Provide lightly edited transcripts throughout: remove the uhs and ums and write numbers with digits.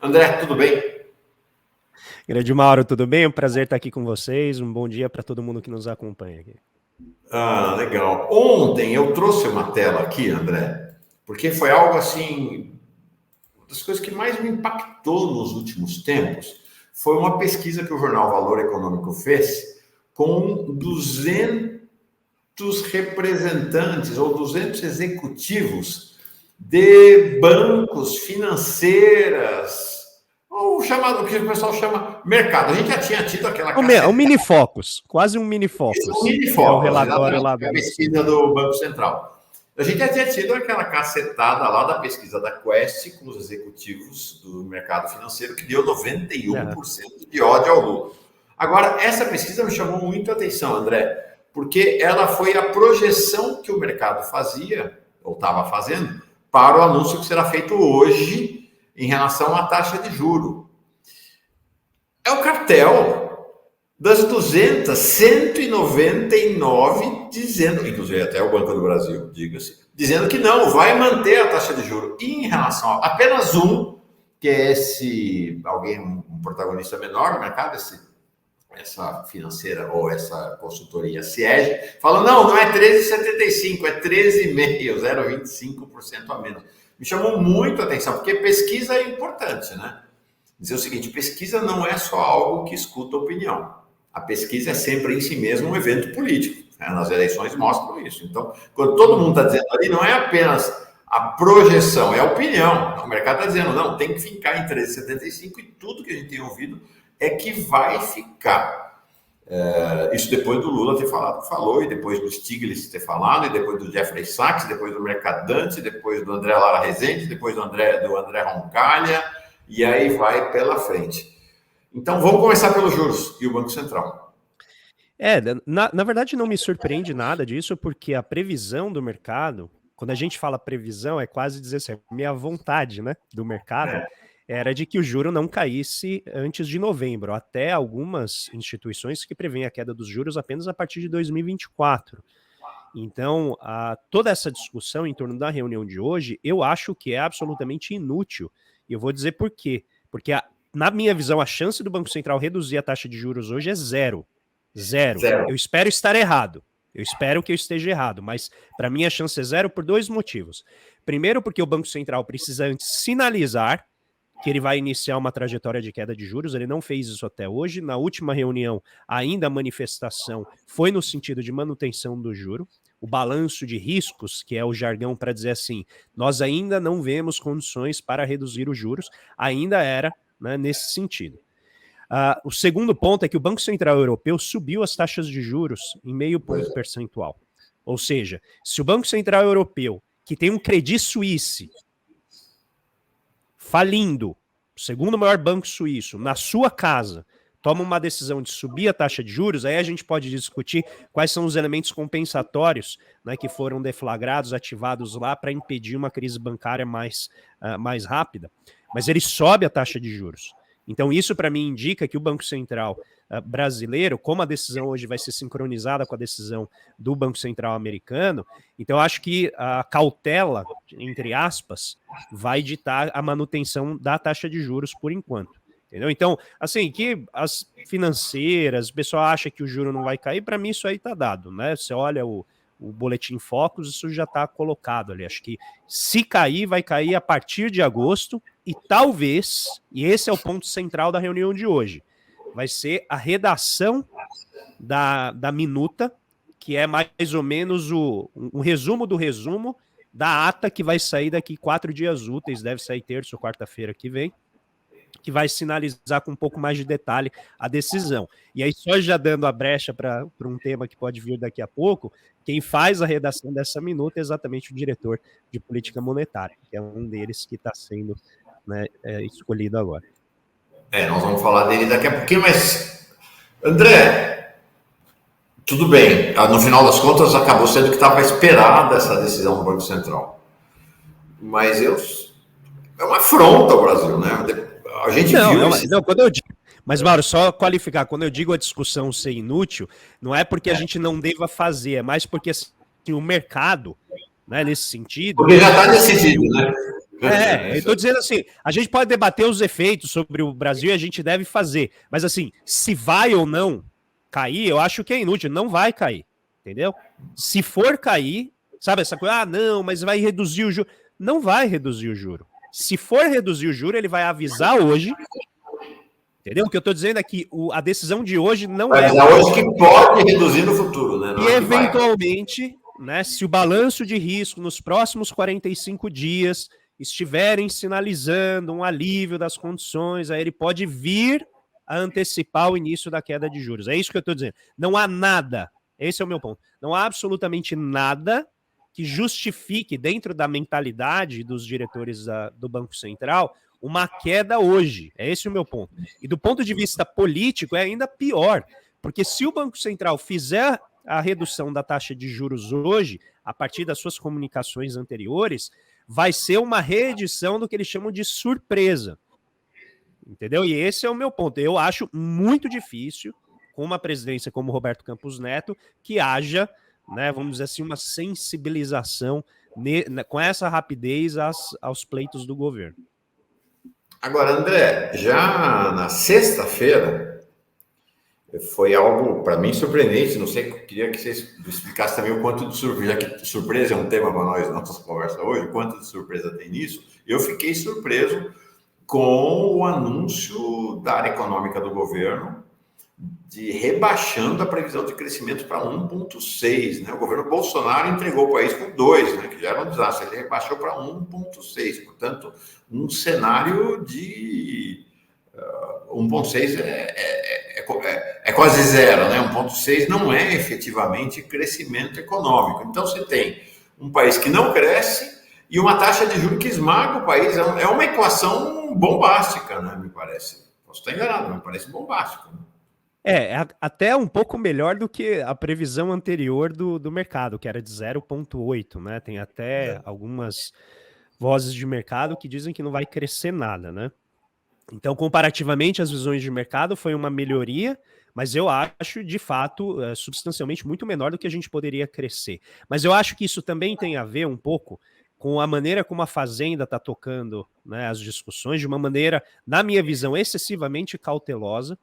André, tudo bem? Grande Mauro, tudo bem? Um prazer estar aqui com vocês. Um bom dia para todo mundo que nos acompanha aqui. Legal. Ontem eu trouxe uma tela aqui, André, porque foi algo assim, uma das coisas que mais me impactou nos últimos tempos foi uma pesquisa que o jornal Valor Econômico fez com 200 representantes ou 200 executivos de bancos, financeiras, ou chamado, o que o pessoal chama mercado. A gente já tinha tido aquela Um mini focus, quase um mini focus. um mini É o focus, relatório lá exatamente, a do pesquisa do Banco Central. A gente já tinha tido aquela cacetada lá da pesquisa da Quest com os executivos do mercado financeiro, que deu 91% de ódio ao Lula. Agora, essa pesquisa me chamou muito a atenção, André, porque ela foi a projeção que o mercado fazia, ou estava fazendo, para o anúncio que será feito hoje em relação à taxa de juro. É o cartel das 200, 199 dizendo, inclusive até o Banco do Brasil, diga-se, dizendo que não, vai manter a taxa de juros. E em relação a apenas um, que é esse, alguém, um protagonista menor no mercado, essa financeira ou essa consultoria SIEG, fala, não é 13,75, é 13,5, 0,25% a menos. Me chamou muito a atenção, porque pesquisa é importante, né? Dizer o seguinte, pesquisa não é só algo que escuta opinião. A pesquisa é sempre em si mesmo um evento político. Né? Nas eleições mostram isso. Então, quando todo mundo está dizendo ali, não é apenas a projeção, é a opinião. O mercado está dizendo, não, tem que ficar em 13,75 e tudo que a gente tem ouvido é que vai ficar. Isso depois do Lula ter falou, e depois do Stiglitz ter falado, e depois do Jeffrey Sachs, depois do Mercadante, depois do André Lara Rezende, depois do André Roncalha, e aí vai pela frente. Então, vamos começar pelos juros e o Banco Central. Na verdade, não me surpreende nada disso, porque a previsão do mercado, quando a gente fala previsão, é quase dizer assim, minha vontade, né, do mercado, era de que o juro não caísse antes de novembro, até algumas instituições que prevêem a queda dos juros apenas a partir de 2024. Então, toda essa discussão em torno da reunião de hoje, eu acho que é absolutamente inútil. E eu vou dizer por quê. Porque, na minha visão, a chance do Banco Central reduzir a taxa de juros hoje é zero. Zero. Eu espero estar errado. Eu espero que eu esteja errado, mas para mim a chance é zero por dois motivos. Primeiro, porque o Banco Central precisa antes sinalizar que ele vai iniciar uma trajetória de queda de juros, ele não fez isso até hoje. Na última reunião, ainda a manifestação foi no sentido de manutenção do juro. O balanço de riscos, que é o jargão para dizer assim, nós ainda não vemos condições para reduzir os juros, ainda era, né, nesse sentido. O segundo ponto é que o Banco Central Europeu subiu as taxas de juros em 0,5 ponto percentual. Ou seja, se o Banco Central Europeu, que tem um Credit Suisse falindo, o segundo maior banco suíço, na sua casa, toma uma decisão de subir a taxa de juros, aí a gente pode discutir quais são os elementos compensatórios, né, que foram deflagrados, ativados lá para impedir uma crise bancária mais rápida. Mas ele sobe a taxa de juros. Então isso para mim indica que o Banco Central brasileiro, como a decisão hoje vai ser sincronizada com a decisão do Banco Central americano, então eu acho que a cautela, entre aspas, vai ditar a manutenção da taxa de juros por enquanto. Entendeu? Então, assim, que as financeiras, o pessoal acha que o juro não vai cair, para mim isso aí tá dado, né? Você olha o Boletim Focus, isso já está colocado ali. Acho que se cair, vai cair a partir de agosto e talvez, e esse é o ponto central da reunião de hoje, vai ser a redação da minuta, que é mais ou menos um resumo do resumo da ata que vai sair daqui 4 dias úteis, deve sair terça ou quarta-feira que vem, que vai sinalizar com um pouco mais de detalhe a decisão. E aí, só já dando a brecha para um tema que pode vir daqui a pouco, quem faz a redação dessa minuta é exatamente o diretor de política monetária, que é um deles que está sendo, né, escolhido agora. Nós vamos falar dele daqui a pouquinho, mas, André, tudo bem, no final das contas acabou sendo que estava esperada essa decisão do Banco Central. Mas é uma afronta ao Brasil, né? A gente viu quando eu digo, mas, Mauro, só qualificar, quando eu digo a discussão ser inútil, não é porque a gente não deva fazer, é mais porque assim, o mercado, né, nesse sentido... Porque já está decidido, né? Eu estou dizendo assim, a gente pode debater os efeitos sobre o Brasil e a gente deve fazer, mas assim, se vai ou não cair, eu acho que é inútil, não vai cair, entendeu? Se for cair, sabe essa coisa, não, mas vai reduzir o juro. Não vai reduzir o juro. Se for reduzir o juro, ele vai avisar hoje, entendeu? O que eu estou dizendo é que a decisão de hoje não vai avisar hoje que pode reduzir no futuro, né? E eventualmente, né, se o balanço de risco nos próximos 45 dias estiverem sinalizando um alívio das condições, aí ele pode vir a antecipar o início da queda de juros. É isso que eu estou dizendo. Não há nada, esse é o meu ponto, não há absolutamente nada que justifique, dentro da mentalidade dos diretores do Banco Central, uma queda hoje. É esse o meu ponto. E do ponto de vista político é ainda pior, porque se o Banco Central fizer a redução da taxa de juros hoje, a partir das suas comunicações anteriores, vai ser uma reedição do que eles chamam de surpresa. Entendeu? E esse é o meu ponto. Eu acho muito difícil, com uma presidência como Roberto Campos Neto, que haja, né, vamos dizer assim, uma sensibilização com essa rapidez aos pleitos do governo. Agora, André, já na sexta-feira, foi algo, para mim, surpreendente. Não sei, queria que você explicasse também o quanto de surpresa, já que surpresa é um tema para nós, nossa conversa hoje, quanto de surpresa tem nisso. Eu fiquei surpreso com o anúncio da área econômica do governo de rebaixando a previsão de crescimento para 1,6, né? O governo Bolsonaro entregou o país com 2, né? Que já era um desastre. Ele rebaixou para 1,6, portanto, um cenário de 1,6 é quase zero, né? 1,6 não é efetivamente crescimento econômico. Então, você tem um país que não cresce e uma taxa de juros que esmaga o país. É uma equação bombástica, né? Me parece. Posso estar enganado, mas me parece bombástico. Né? Até um pouco melhor do que a previsão anterior do mercado, que era de 0,8, né? Tem até algumas vozes de mercado que dizem que não vai crescer nada, né? Então, comparativamente às visões de mercado, foi uma melhoria, mas eu acho, de fato, substancialmente muito menor do que a gente poderia crescer. Mas eu acho que isso também tem a ver um pouco com a maneira como a Fazenda está tocando, né, as discussões, de uma maneira, na minha visão, excessivamente cautelosa,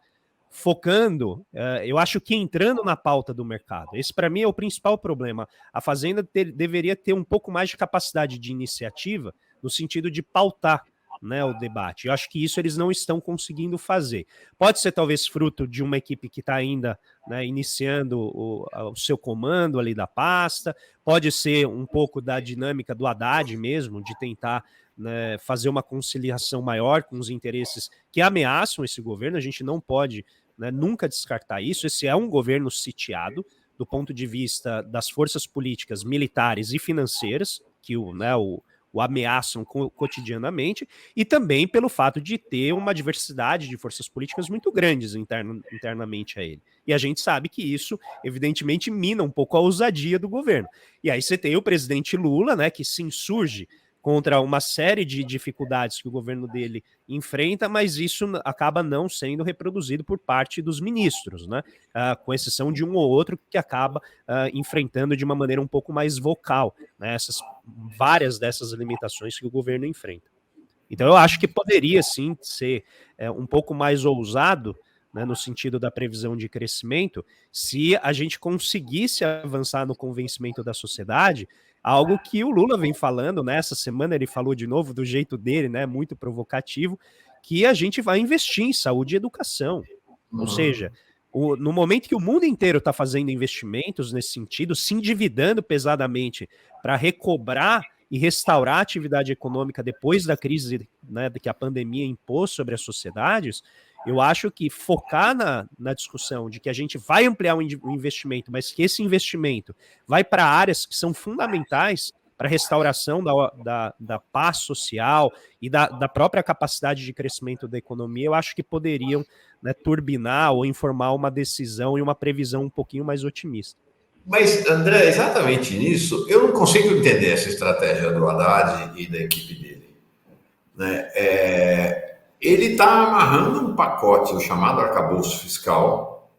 focando, eu acho que entrando na pauta do mercado. Esse, para mim, é o principal problema. A Fazenda deveria ter um pouco mais de capacidade de iniciativa, no sentido de pautar, né, o debate. Eu acho que isso eles não estão conseguindo fazer. Pode ser talvez fruto de uma equipe que está ainda, né, iniciando o seu comando ali da pasta, pode ser um pouco da dinâmica do Haddad mesmo, de tentar, né, fazer uma conciliação maior com os interesses que ameaçam esse governo. A gente não pode, né, nunca descartar isso. Esse é um governo sitiado do ponto de vista das forças políticas, militares e financeiras, que o ameaçam cotidianamente, e também pelo fato de ter uma diversidade de forças políticas muito grandes internamente a ele. E a gente sabe que isso, evidentemente, mina um pouco a ousadia do governo. E aí você tem o presidente Lula, né, que se insurge contra uma série de dificuldades que o governo dele enfrenta, mas isso acaba não sendo reproduzido por parte dos ministros, né? Com exceção de um ou outro que acaba enfrentando de uma maneira um pouco mais vocal, né? Várias dessas limitações que o governo enfrenta. Então eu acho que poderia sim ser um pouco mais ousado, né, no sentido da previsão de crescimento, se a gente conseguisse avançar no convencimento da sociedade, algo que o Lula vem falando, né? Essa semana ele falou de novo do jeito dele, né, muito provocativo, que a gente vai investir em saúde e educação. Ou seja, no momento que o mundo inteiro está fazendo investimentos nesse sentido, se endividando pesadamente para recobrar e restaurar a atividade econômica depois da crise, né, que a pandemia impôs sobre as sociedades, eu acho que focar na discussão de que a gente vai ampliar o investimento, mas que esse investimento vai para áreas que são fundamentais para a restauração da paz social e da própria capacidade de crescimento da economia, eu acho que poderiam, né, turbinar ou informar uma decisão e uma previsão um pouquinho mais otimista. Mas, André, exatamente nisso, eu não consigo entender essa estratégia do Haddad e da equipe dele. Né? Ele está amarrando um pacote, o chamado arcabouço fiscal.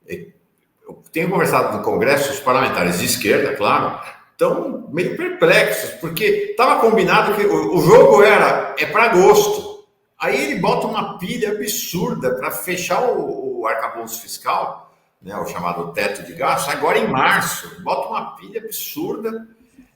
Eu tenho conversado no Congresso, os parlamentares de esquerda, claro, estão meio perplexos, porque estava combinado que o jogo é para agosto. Aí ele bota uma pilha absurda para fechar o arcabouço fiscal, né, o chamado teto de gastos, agora em março. Bota uma pilha absurda,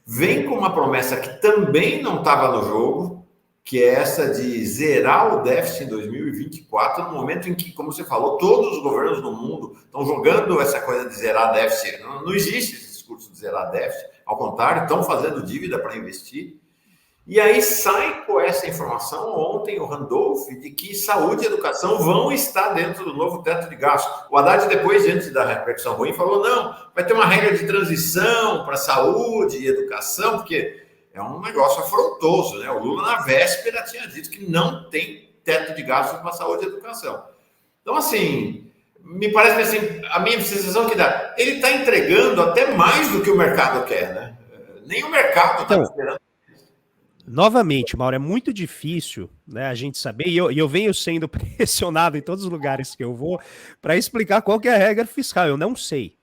vem com uma promessa que também não estava no jogo, que é essa de zerar o déficit em 2024, no momento em que, como você falou, todos os governos do mundo estão jogando essa coisa de zerar déficit. Não existe esse discurso de zerar déficit, ao contrário, estão fazendo dívida para investir. E aí sai com essa informação ontem o Randolph de que saúde e educação vão estar dentro do novo teto de gastos. O Haddad, depois, diante da repercussão ruim, falou, não, vai ter uma regra de transição para saúde e educação, porque é um negócio afrontoso, né? O Lula, na véspera, tinha dito que não tem teto de gastos para saúde e educação. Então, assim, me parece que assim, a minha sensação que dá, ele está entregando até mais do que o mercado quer, né? Nem o mercado está esperando. Novamente, Mauro, é muito difícil, né, a gente saber, e eu venho sendo pressionado em todos os lugares que eu vou para explicar qual que é a regra fiscal. Eu não sei.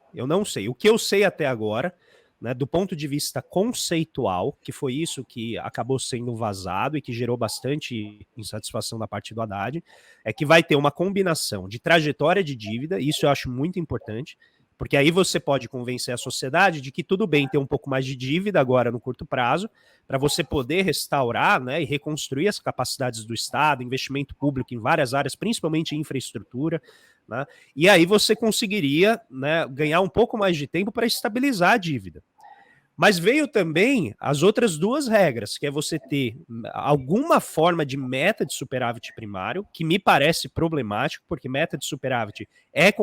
O que eu sei até agora, né, do ponto de vista conceitual, que foi isso que acabou sendo vazado e que gerou bastante insatisfação da parte do Haddad, é que vai ter uma combinação de trajetória de dívida, isso eu acho muito importante, porque aí você pode convencer a sociedade de que tudo bem ter um pouco mais de dívida agora no curto prazo, para você poder restaurar, né, e reconstruir as capacidades do Estado, investimento público em várias áreas, principalmente em infraestrutura, né, e aí você conseguiria, né, ganhar um pouco mais de tempo para estabilizar a dívida. Mas veio também as outras duas regras, que é você ter alguma forma de meta de superávit primário, que me parece problemático, porque meta de superávit é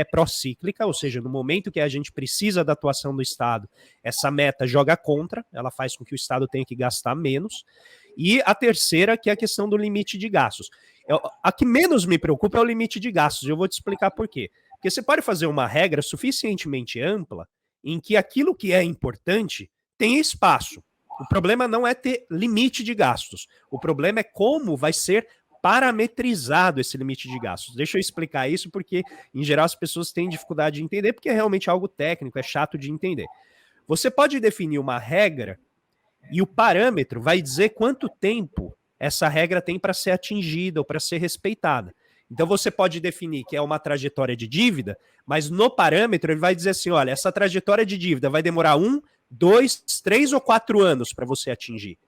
pró-cíclica, ou seja, no momento que a gente precisa da atuação do Estado, essa meta joga contra, ela faz com que o Estado tenha que gastar menos. E a terceira, que é a questão do limite de gastos. A que menos me preocupa é o limite de gastos, e eu vou te explicar por quê. Porque você pode fazer uma regra suficientemente ampla em que aquilo que é importante tem espaço. O problema não é ter limite de gastos. O problema é como vai ser parametrizado esse limite de gastos. Deixa eu explicar isso, porque, em geral, as pessoas têm dificuldade de entender, porque é realmente algo técnico, é chato de entender. Você pode definir uma regra e o parâmetro vai dizer quanto tempo essa regra tem para ser atingida ou para ser respeitada. Então você pode definir que é uma trajetória de dívida, mas no parâmetro ele vai dizer assim, olha, essa trajetória de dívida vai demorar 1, 2, 3 ou 4 anos para você atingir.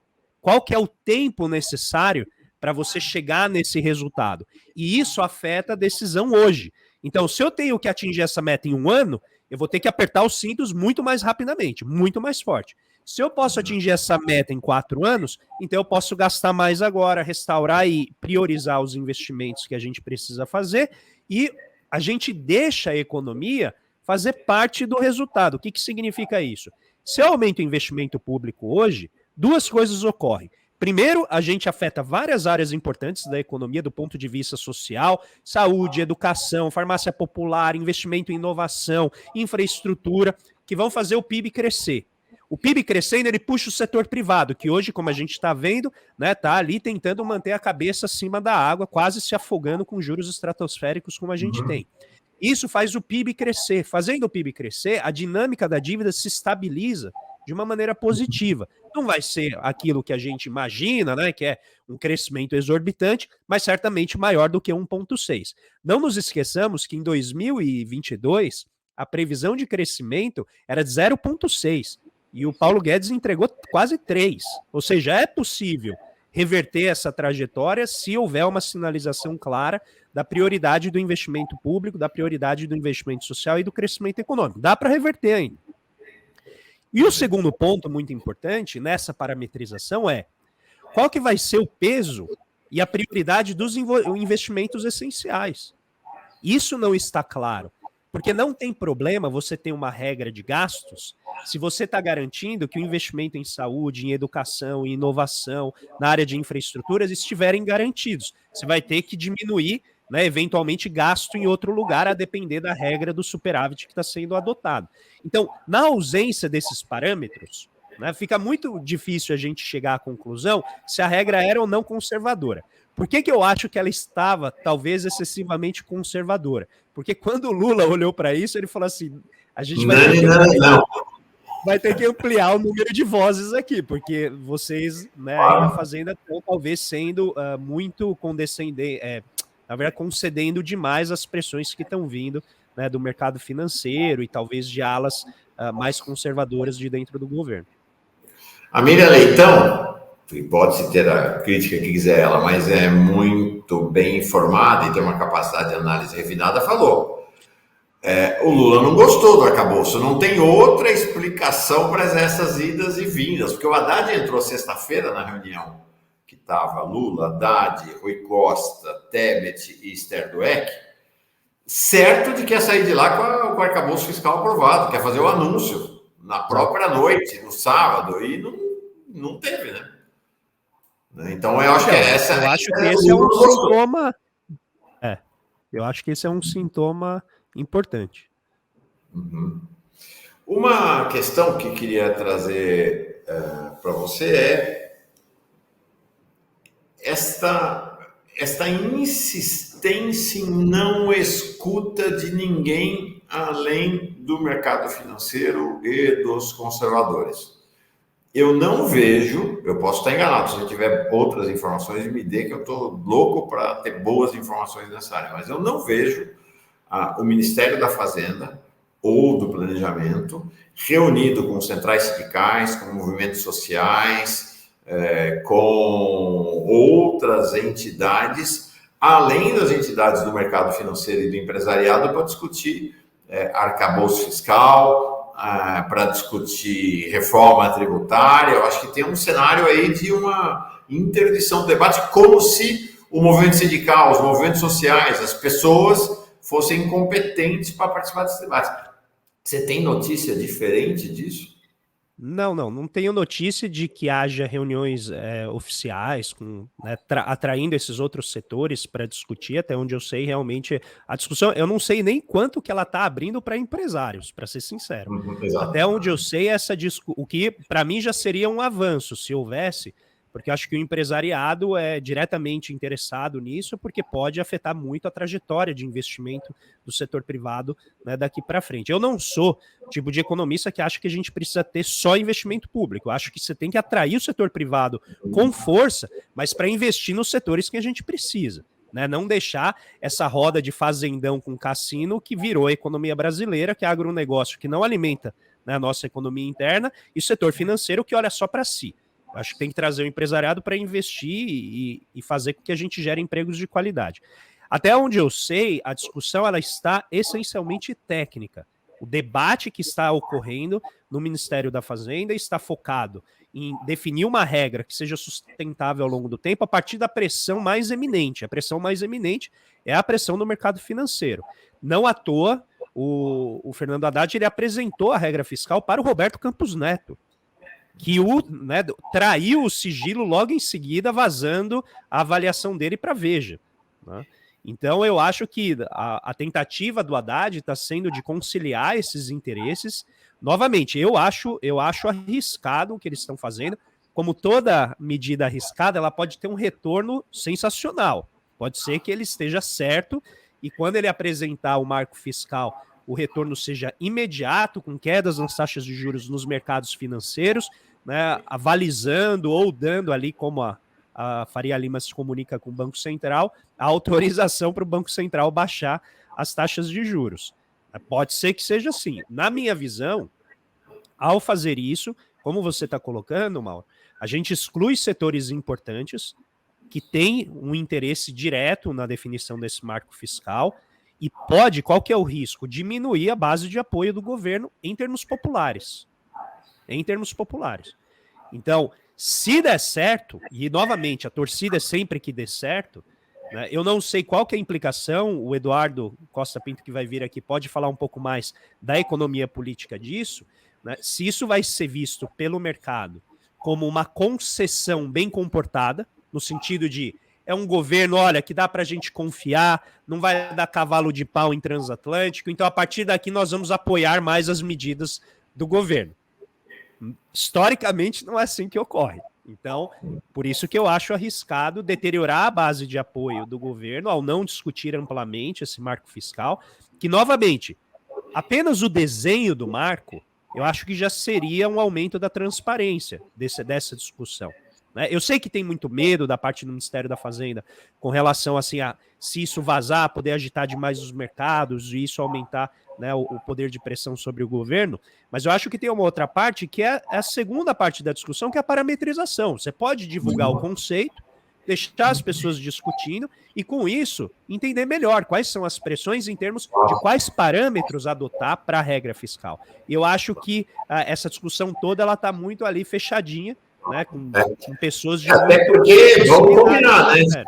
Qual que é o tempo necessário para você chegar nesse resultado? E isso afeta a decisão hoje. Então, se eu tenho que atingir essa meta em 1 ano, eu vou ter que apertar os cintos muito mais rapidamente, muito mais forte. Se eu posso atingir essa meta em 4 anos, então eu posso gastar mais agora, restaurar e priorizar os investimentos que a gente precisa fazer e a gente deixa a economia fazer parte do resultado. O que significa isso? Se eu aumento o investimento público hoje, duas coisas ocorrem. Primeiro, a gente afeta várias áreas importantes da economia do ponto de vista social, saúde, educação, farmácia popular, investimento em inovação, infraestrutura, que vão fazer o PIB crescer. O PIB crescendo, ele puxa o setor privado, que hoje, como a gente está vendo, né, tá ali tentando manter a cabeça acima da água, quase se afogando com juros estratosféricos como a gente tem. Isso faz o PIB crescer. Fazendo o PIB crescer, a dinâmica da dívida se estabiliza de uma maneira positiva. Não vai ser aquilo que a gente imagina, né, que é um crescimento exorbitante, mas certamente maior do que 1,6. Não nos esqueçamos que em 2022, a previsão de crescimento era de 0,6. E o Paulo Guedes entregou quase 3. Ou seja, é possível reverter essa trajetória se houver uma sinalização clara da prioridade do investimento público, da prioridade do investimento social e do crescimento econômico. Dá para reverter ainda. E o segundo ponto muito importante nessa parametrização é qual que vai ser o peso e a prioridade dos investimentos essenciais. Isso não está claro. Porque não tem problema você ter uma regra de gastos se você está garantindo que o investimento em saúde, em educação, em inovação, na área de infraestruturas estiverem garantidos. Você vai ter que diminuir, né, eventualmente, gasto em outro lugar, a depender da regra do superávit que está sendo adotado. Então, na ausência desses parâmetros, né, fica muito difícil a gente chegar à conclusão se a regra era ou não conservadora. Por que eu acho que ela estava, talvez, excessivamente conservadora? Porque quando o Lula olhou para isso, ele falou assim, a gente vai... vai ter que ampliar o número de vozes aqui, porque vocês, né, aí na Fazenda estão talvez sendo muito condescendentes, na verdade, concedendo demais as pressões que estão vindo, né, do mercado financeiro e talvez de alas mais conservadoras de dentro do governo. A Miriam Leitão, pode-se ter a crítica que quiser ela, mas é muito bem informada e tem uma capacidade de análise refinada, falou. O Lula não gostou do arcabouço, não tem outra explicação para essas idas e vindas, porque o Haddad entrou sexta-feira na reunião que estava Lula, Haddad, Rui Costa, Tebet e Esther Dweck, certo de que ia sair de lá com o arcabouço fiscal aprovado, quer fazer o anúncio na própria noite, no sábado, e não teve, né? Então eu acho que essa... Eu acho que esse é um sintoma... eu acho que esse é um sintoma importante. Uhum. Uma questão que queria trazer para você é esta insistência em não escuta de ninguém além do mercado financeiro e dos conservadores. Eu não vejo, eu posso estar enganado, se eu tiver outras informações, me dê, que eu estou louco para ter boas informações nessa área, mas eu não vejo o Ministério da Fazenda ou do Planejamento reunido com centrais sindicais, com movimentos sociais, com outras entidades, além das entidades do mercado financeiro e do empresariado, para discutir arcabouço fiscal, para discutir reforma tributária. Eu acho que tem um cenário aí de uma interdição do debate, como se o movimento sindical, os movimentos sociais, as pessoas fossem incompetentes para participar desse debate. Você tem notícia diferente disso? Não tenho notícia de que haja reuniões oficiais né, atraindo esses outros setores para discutir. Até onde eu sei, realmente a discussão, eu não sei nem quanto que ela está abrindo para empresários, para ser sincero. Até onde eu sei, o que para mim já seria um avanço se houvesse, porque eu acho que o empresariado é diretamente interessado nisso, porque pode afetar muito a trajetória de investimento do setor privado, né, daqui para frente. Eu não sou tipo de economista que acha que a gente precisa ter só investimento público. Eu acho que você tem que atrair o setor privado com força, mas para investir nos setores que a gente precisa, né? Não deixar essa roda de fazendão com cassino que virou a economia brasileira, que é agronegócio que não alimenta, né, a nossa economia interna, e o setor financeiro que olha só para si. Acho que tem que trazer o empresariado para investir e fazer com que a gente gere empregos de qualidade. Até onde eu sei, a discussão ela está essencialmente técnica. O debate que está ocorrendo no Ministério da Fazenda está focado em definir uma regra que seja sustentável ao longo do tempo a partir da pressão mais eminente. A pressão mais eminente é a pressão do mercado financeiro. Não à toa, o Fernando Haddad ele apresentou a regra fiscal para o Roberto Campos Neto, que traiu o sigilo logo em seguida, vazando a avaliação dele para a Veja, né? Então, eu acho que a tentativa do Haddad está sendo de conciliar esses interesses. Novamente, eu acho arriscado o que eles estão fazendo. Como toda medida arriscada, ela pode ter um retorno sensacional. Pode ser que ele esteja certo e quando ele apresentar o marco fiscal, o retorno seja imediato, com quedas nas taxas de juros nos mercados financeiros, né, avalizando ou dando ali, como a Faria Lima se comunica com o Banco Central, a autorização para o Banco Central baixar as taxas de juros. Pode ser que seja assim. Na minha visão, ao fazer isso, como você está colocando, Mauro, a gente exclui setores importantes que têm um interesse direto na definição desse marco fiscal e pode, qual que é o risco? Diminuir a base de apoio do governo em termos populares. Então, se der certo, e novamente a torcida é sempre que dê certo, né, eu não sei qual que é a implicação, o Eduardo Costa Pinto, que vai vir aqui, pode falar um pouco mais da economia política disso, né, se isso vai ser visto pelo mercado como uma concessão bem comportada, no sentido de é um governo, olha, que dá para a gente confiar, não vai dar cavalo de pau em transatlântico, então a partir daqui nós vamos apoiar mais as medidas do governo. Historicamente não é assim que ocorre. Então, por isso que eu acho arriscado deteriorar a base de apoio do governo ao não discutir amplamente esse marco fiscal, que, novamente, apenas o desenho do marco eu acho que já seria um aumento da transparência dessa discussão. Né? Eu sei que tem muito medo da parte do Ministério da Fazenda com relação assim, a se isso vazar, poder agitar demais os mercados e isso aumentar, né, o poder de pressão sobre o governo, mas eu acho que tem uma outra parte que é a segunda parte da discussão, que é a parametrização. Você pode divulgar o conceito, deixar as pessoas discutindo e, com isso, entender melhor quais são as pressões em termos de quais parâmetros adotar para a regra fiscal. E eu acho que essa discussão toda ela está muito ali fechadinha, né, com pessoas de... Até porque, vamos combinar, né?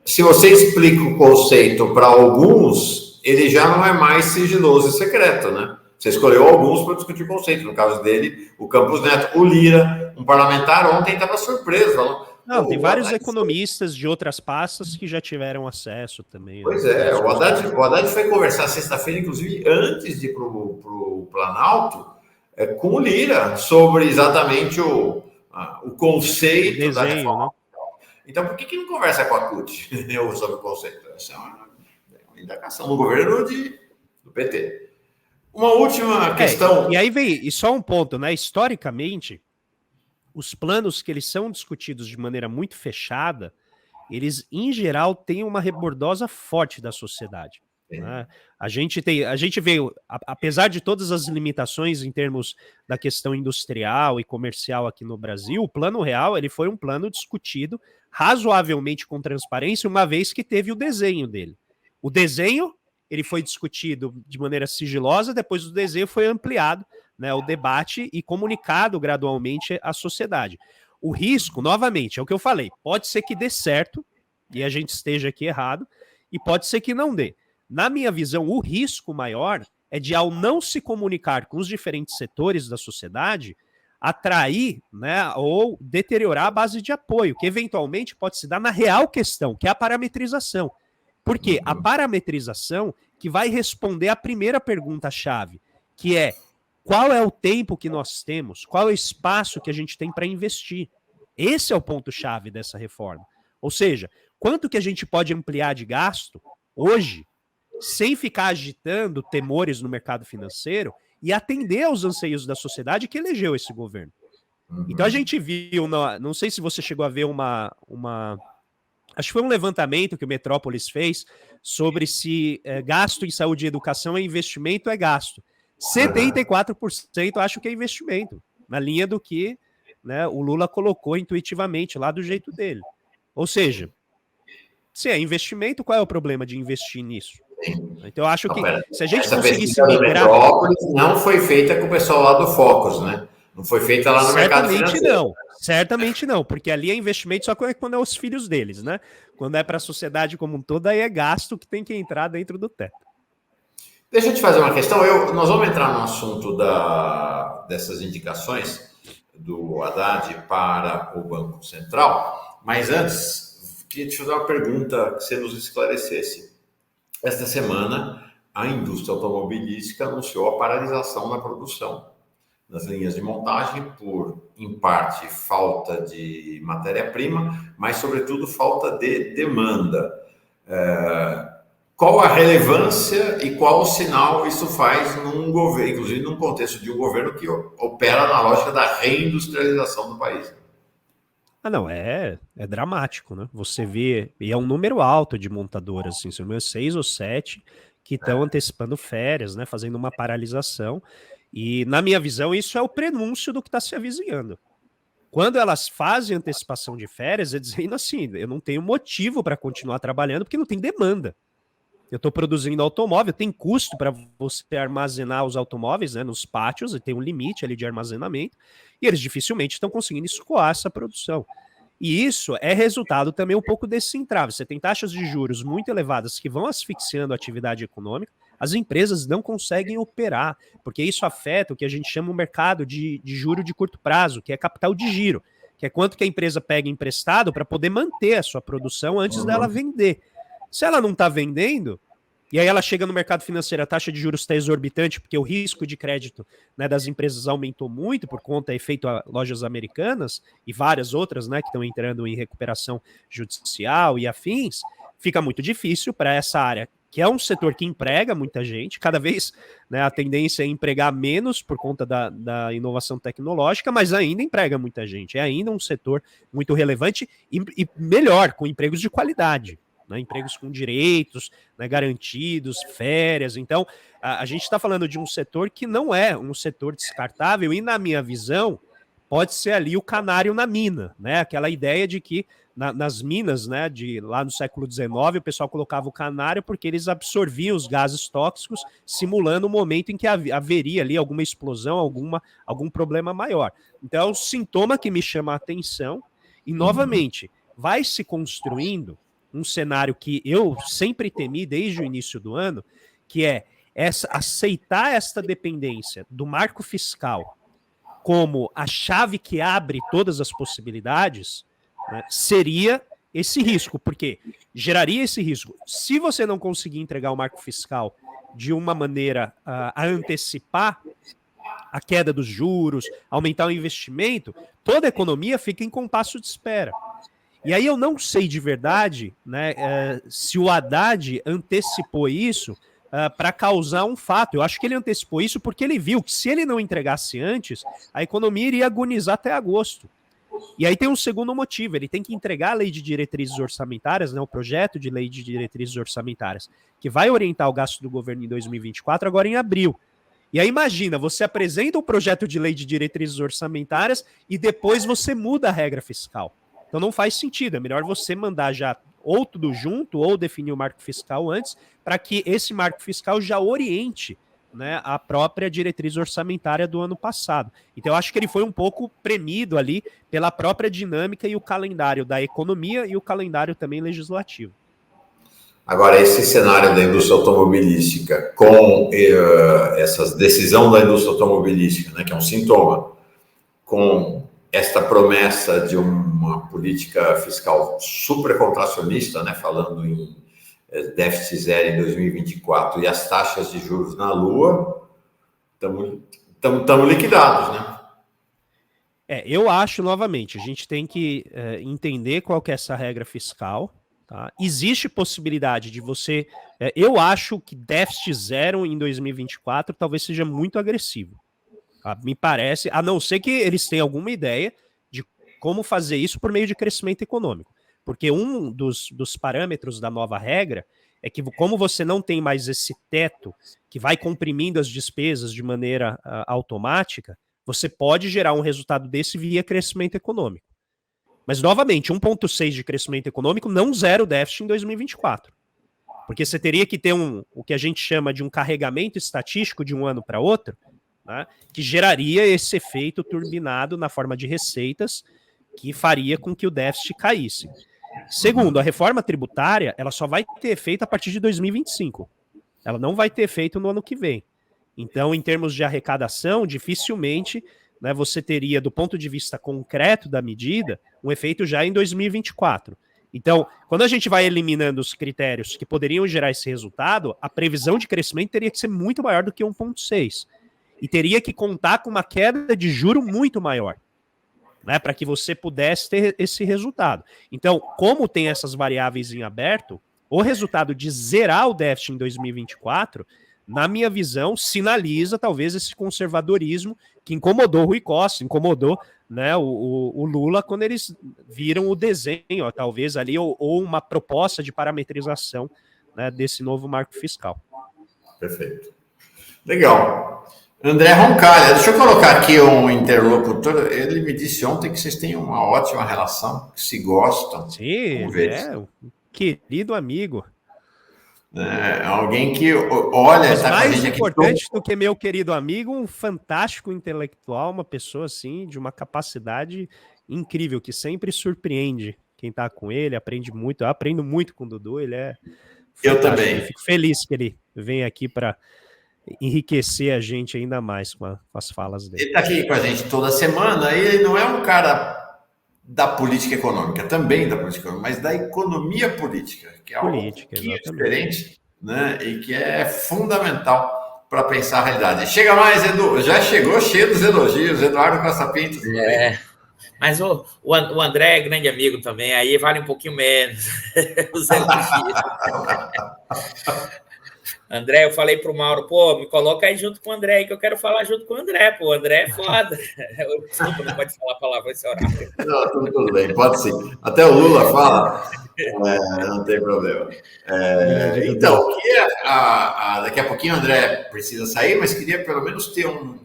Se você explica o conceito para alguns, ele já não é mais sigiloso e secreto, né? Você escolheu alguns para discutir o conceito. No caso dele, o Campos Neto, o Lira, um parlamentar ontem estava surpreso, falando... Não, tem vários economistas de outras pastas que já tiveram acesso também. Pois é, o Haddad foi conversar sexta-feira, inclusive, antes de ir para o Planalto, com o Lira, sobre exatamente o conceito desenho, da reforma. Né? Então, por que não conversa com a CUT sobre o conceito? Essa é uma indagação do governo do PT. Uma última questão... E aí vem, e só um ponto, né? Historicamente, os planos que eles são discutidos de maneira muito fechada, eles, em geral, têm uma rebordosa forte da sociedade. Né? A gente veio, apesar de todas as limitações em termos da questão industrial e comercial aqui no Brasil, o Plano Real ele foi um plano discutido razoavelmente com transparência, uma vez que teve o desenho dele. O desenho ele foi discutido de maneira sigilosa, depois do desenho foi ampliado, né, o debate e comunicado gradualmente à sociedade. O risco, novamente, é o que eu falei, pode ser que dê certo e a gente esteja aqui errado, e pode ser que não dê. Na minha visão, o risco maior é de, ao não se comunicar com os diferentes setores da sociedade, atrair, né, ou deteriorar a base de apoio, que eventualmente pode se dar na real questão, que é a parametrização. Porque a parametrização que vai responder a primeira pergunta-chave, que é qual é o tempo que nós temos, qual é o espaço que a gente tem para investir. Esse é o ponto-chave dessa reforma. Ou seja, quanto que a gente pode ampliar de gasto hoje, sem ficar agitando temores no mercado financeiro e atender aos anseios da sociedade que elegeu esse governo. Então a gente viu, não sei se você chegou a ver acho que foi um levantamento que o Metrópolis fez sobre se gasto em saúde e educação é investimento ou é gasto. 74% acho que é investimento, na linha do que, né, o Lula colocou intuitivamente lá do jeito dele. Ou seja, se é investimento, qual é o problema de investir nisso? Então eu acho que se a gente conseguisse migrar... Metrópolis não foi feita com o pessoal lá do Focus, né? Não foi feita lá no mercado financeiro. Certamente não, porque ali é investimento só quando é os filhos deles, né? Quando é para a sociedade como um todo, aí é gasto que tem que entrar dentro do teto. Deixa eu te fazer uma questão. Nós vamos entrar no assunto dessas indicações do Haddad para o Banco Central, mas antes, queria te fazer uma pergunta que você nos esclarecesse. Esta semana, a indústria automobilística anunciou a paralisação na produção nas linhas de montagem por, em parte, falta de matéria-prima, mas, sobretudo, falta de demanda. Qual a relevância e qual o sinal isso faz num governo, inclusive num contexto de um governo que opera na lógica da reindustrialização do país? Não, é dramático, né? Você vê, e é um número alto de montadoras, assim, são 6 ou 7 que estão antecipando férias, né? Fazendo uma paralisação. E, na minha visão, isso é o prenúncio do que está se avizinhando. Quando elas fazem antecipação de férias, é dizendo assim, eu não tenho motivo para continuar trabalhando porque não tem demanda. Eu estou produzindo automóvel, tem custo para você armazenar os automóveis, né, nos pátios, e tem um limite ali de armazenamento, e eles dificilmente estão conseguindo escoar essa produção. E isso é resultado também um pouco desse entrave. Você tem taxas de juros muito elevadas que vão asfixiando a atividade econômica, as empresas não conseguem operar, porque isso afeta o que a gente chama o mercado de juro de curto prazo, que é capital de giro, que é quanto que a empresa pega emprestado para poder manter a sua produção antes dela vender. Se ela não está vendendo, e aí ela chega no mercado financeiro, a taxa de juros está exorbitante, porque o risco de crédito, né, das empresas aumentou muito por conta do efeito a lojas americanas e várias outras, né, que estão entrando em recuperação judicial e afins, fica muito difícil para essa área que é um setor que emprega muita gente, cada vez, né, a tendência é empregar menos por conta da inovação tecnológica, mas ainda emprega muita gente, é ainda um setor muito relevante e melhor, com empregos de qualidade, né, empregos com direitos, né, garantidos, férias. Então, a gente está falando de um setor que não é um setor descartável e, na minha visão, pode ser ali o canário na mina, né? Aquela ideia de que nas minas, né, lá no século XIX, o pessoal colocava o canário porque eles absorviam os gases tóxicos, simulando o momento em que haveria ali alguma explosão, algum problema maior. Então, é um sintoma que me chama a atenção e, novamente, vai se construindo um cenário que eu sempre temi desde o início do ano, que é aceitar esta dependência do marco fiscal como a chave que abre todas as possibilidades, né, seria esse risco, porque geraria esse risco. Se você não conseguir entregar o marco fiscal de uma maneira a antecipar a queda dos juros, aumentar o investimento, toda a economia fica em compasso de espera. E aí eu não sei de verdade, né, se o Haddad antecipou isso para causar um fato. Eu acho que ele antecipou isso porque ele viu que se ele não entregasse antes, a economia iria agonizar até agosto. E aí tem um segundo motivo, ele tem que entregar a lei de diretrizes orçamentárias, né, o projeto de lei de diretrizes orçamentárias, que vai orientar o gasto do governo em 2024, agora em abril. E aí imagina, você apresenta o projeto de lei de diretrizes orçamentárias e depois você muda a regra fiscal. Então não faz sentido, é melhor você mandar já ou tudo junto, ou definir o marco fiscal antes, para que esse marco fiscal já oriente, né, a própria diretriz orçamentária do ano passado. Então eu acho que ele foi um pouco premido ali pela própria dinâmica e o calendário da economia e o calendário também legislativo. Agora, esse cenário da indústria automobilística, com essa decisão da indústria automobilística, né, que é um sintoma, com esta promessa de uma política fiscal super contracionista, né, falando em déficit zero em 2024 e as taxas de juros na lua, estamos liquidados, né? Eu acho, novamente, a gente tem que entender qual que é essa regra fiscal. Tá? Existe possibilidade de você... eu acho que déficit zero em 2024 talvez seja muito agressivo. Tá? Me parece, a não ser que eles tenham alguma ideia de como fazer isso por meio de crescimento econômico. Porque um dos parâmetros da nova regra é que, como você não tem mais esse teto que vai comprimindo as despesas de maneira automática, você pode gerar um resultado desse via crescimento econômico. Mas, novamente, 1,6 de crescimento econômico não zera o déficit em 2024. Porque você teria que ter o que a gente chama de um carregamento estatístico de um ano para outro, né, que geraria esse efeito turbinado na forma de receitas que faria com que o déficit caísse. Segundo, a reforma tributária ela só vai ter efeito a partir de 2025. Ela não vai ter efeito no ano que vem. Então, em termos de arrecadação, dificilmente, né, você teria, do ponto de vista concreto da medida, um efeito já em 2024. Então, quando a gente vai eliminando os critérios que poderiam gerar esse resultado, a previsão de crescimento teria que ser muito maior do que 1,6. E teria que contar com uma queda de juro muito maior, né, para que você pudesse ter esse resultado. Então, como tem essas variáveis em aberto, o resultado de zerar o déficit em 2024, na minha visão, sinaliza talvez esse conservadorismo que incomodou o Rui Costa, incomodou, né, o Lula quando eles viram o desenho, talvez ali, ou uma proposta de parametrização, né, desse novo marco fiscal. Perfeito. Legal. André Roncalha, deixa eu colocar aqui um interlocutor. Ele me disse ontem que vocês têm uma ótima relação, que se gostam. Sim, um querido amigo. Alguém que olha... Mas mais importante do que meu querido amigo, um fantástico intelectual, uma pessoa assim, de uma capacidade incrível, que sempre surpreende quem está com ele, aprende muito. Eu aprendo muito com o Dudu, ele é fantástico. Eu também. Eu fico feliz que ele vem aqui para enriquecer a gente ainda mais com as falas dele. Ele está aqui com a gente toda semana e ele não é um cara da política econômica, também da política econômica, mas da economia política, que é algo diferente, né? E que é fundamental para pensar a realidade. Chega mais, Edu. Já chegou cheio dos elogios, Eduardo Costa Pinto. Mas o André é grande amigo também, aí vale um pouquinho menos os elogios. André, eu falei para o Mauro, pô, me coloca aí junto com o André, aí que eu quero falar junto com o André, pô, o André é foda. Desculpa, não pode falar a palavra esse horário. Não, tudo bem, pode sim. Até o Lula fala, não tem problema. Então, eu queria, daqui a pouquinho o André precisa sair, mas queria pelo menos ter um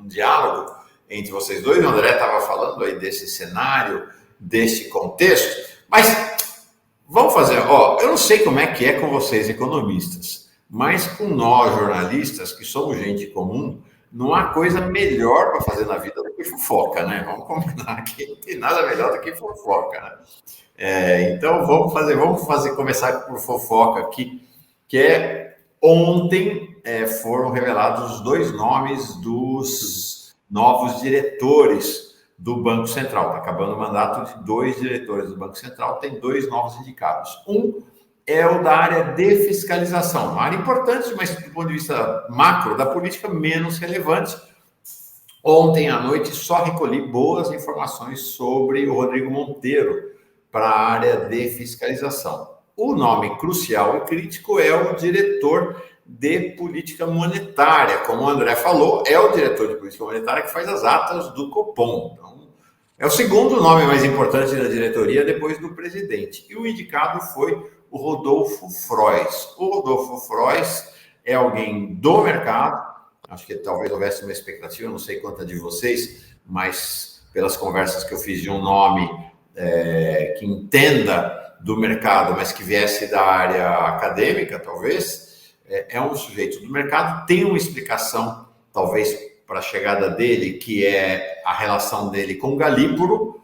diálogo entre vocês dois. O André estava falando aí desse cenário, desse contexto, mas vamos fazer, eu não sei como é que é com vocês economistas, mas com nós jornalistas, que somos gente comum, não há coisa melhor para fazer na vida do que fofoca, né? Vamos combinar que não tem nada melhor do que fofoca, né? Então vamos começar por fofoca aqui, que é ontem foram revelados os 2 nomes dos novos diretores do Banco Central. Está acabando o mandato de 2 diretores do Banco Central, tem 2 novos indicados. Um é o da área de fiscalização, uma área importante, mas do ponto de vista macro da política, menos relevante. Ontem à noite só recolhi boas informações sobre o Rodrigo Monteiro para a área de fiscalização. O nome crucial e crítico é o diretor de política monetária. Como o André falou, é o diretor de política monetária que faz as atas do Copom. Então, é o segundo nome mais importante da diretoria depois do presidente. E o indicado foi o Rodolfo Frois. O Rodolfo Frois é alguém do mercado. Acho que talvez houvesse uma expectativa, não sei quanto de vocês, mas pelas conversas que eu fiz de um nome que entenda do mercado, mas que viesse da área acadêmica, talvez, é um sujeito do mercado, tem uma explicação, talvez, para a chegada dele, que é a relação dele com Galípolo,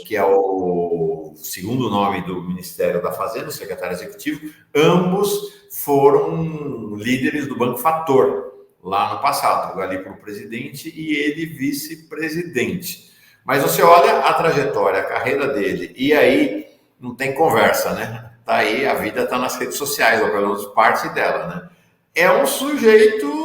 que é o segundo nome do Ministério da Fazenda, o secretário executivo. Ambos foram líderes do Banco Fator, lá no passado. O Galípolo presidente e ele vice-presidente. Mas você olha a trajetória, a carreira dele, e aí não tem conversa, né? Tá aí, a vida está nas redes sociais, ou pelo menos parte dela, né? É um sujeito...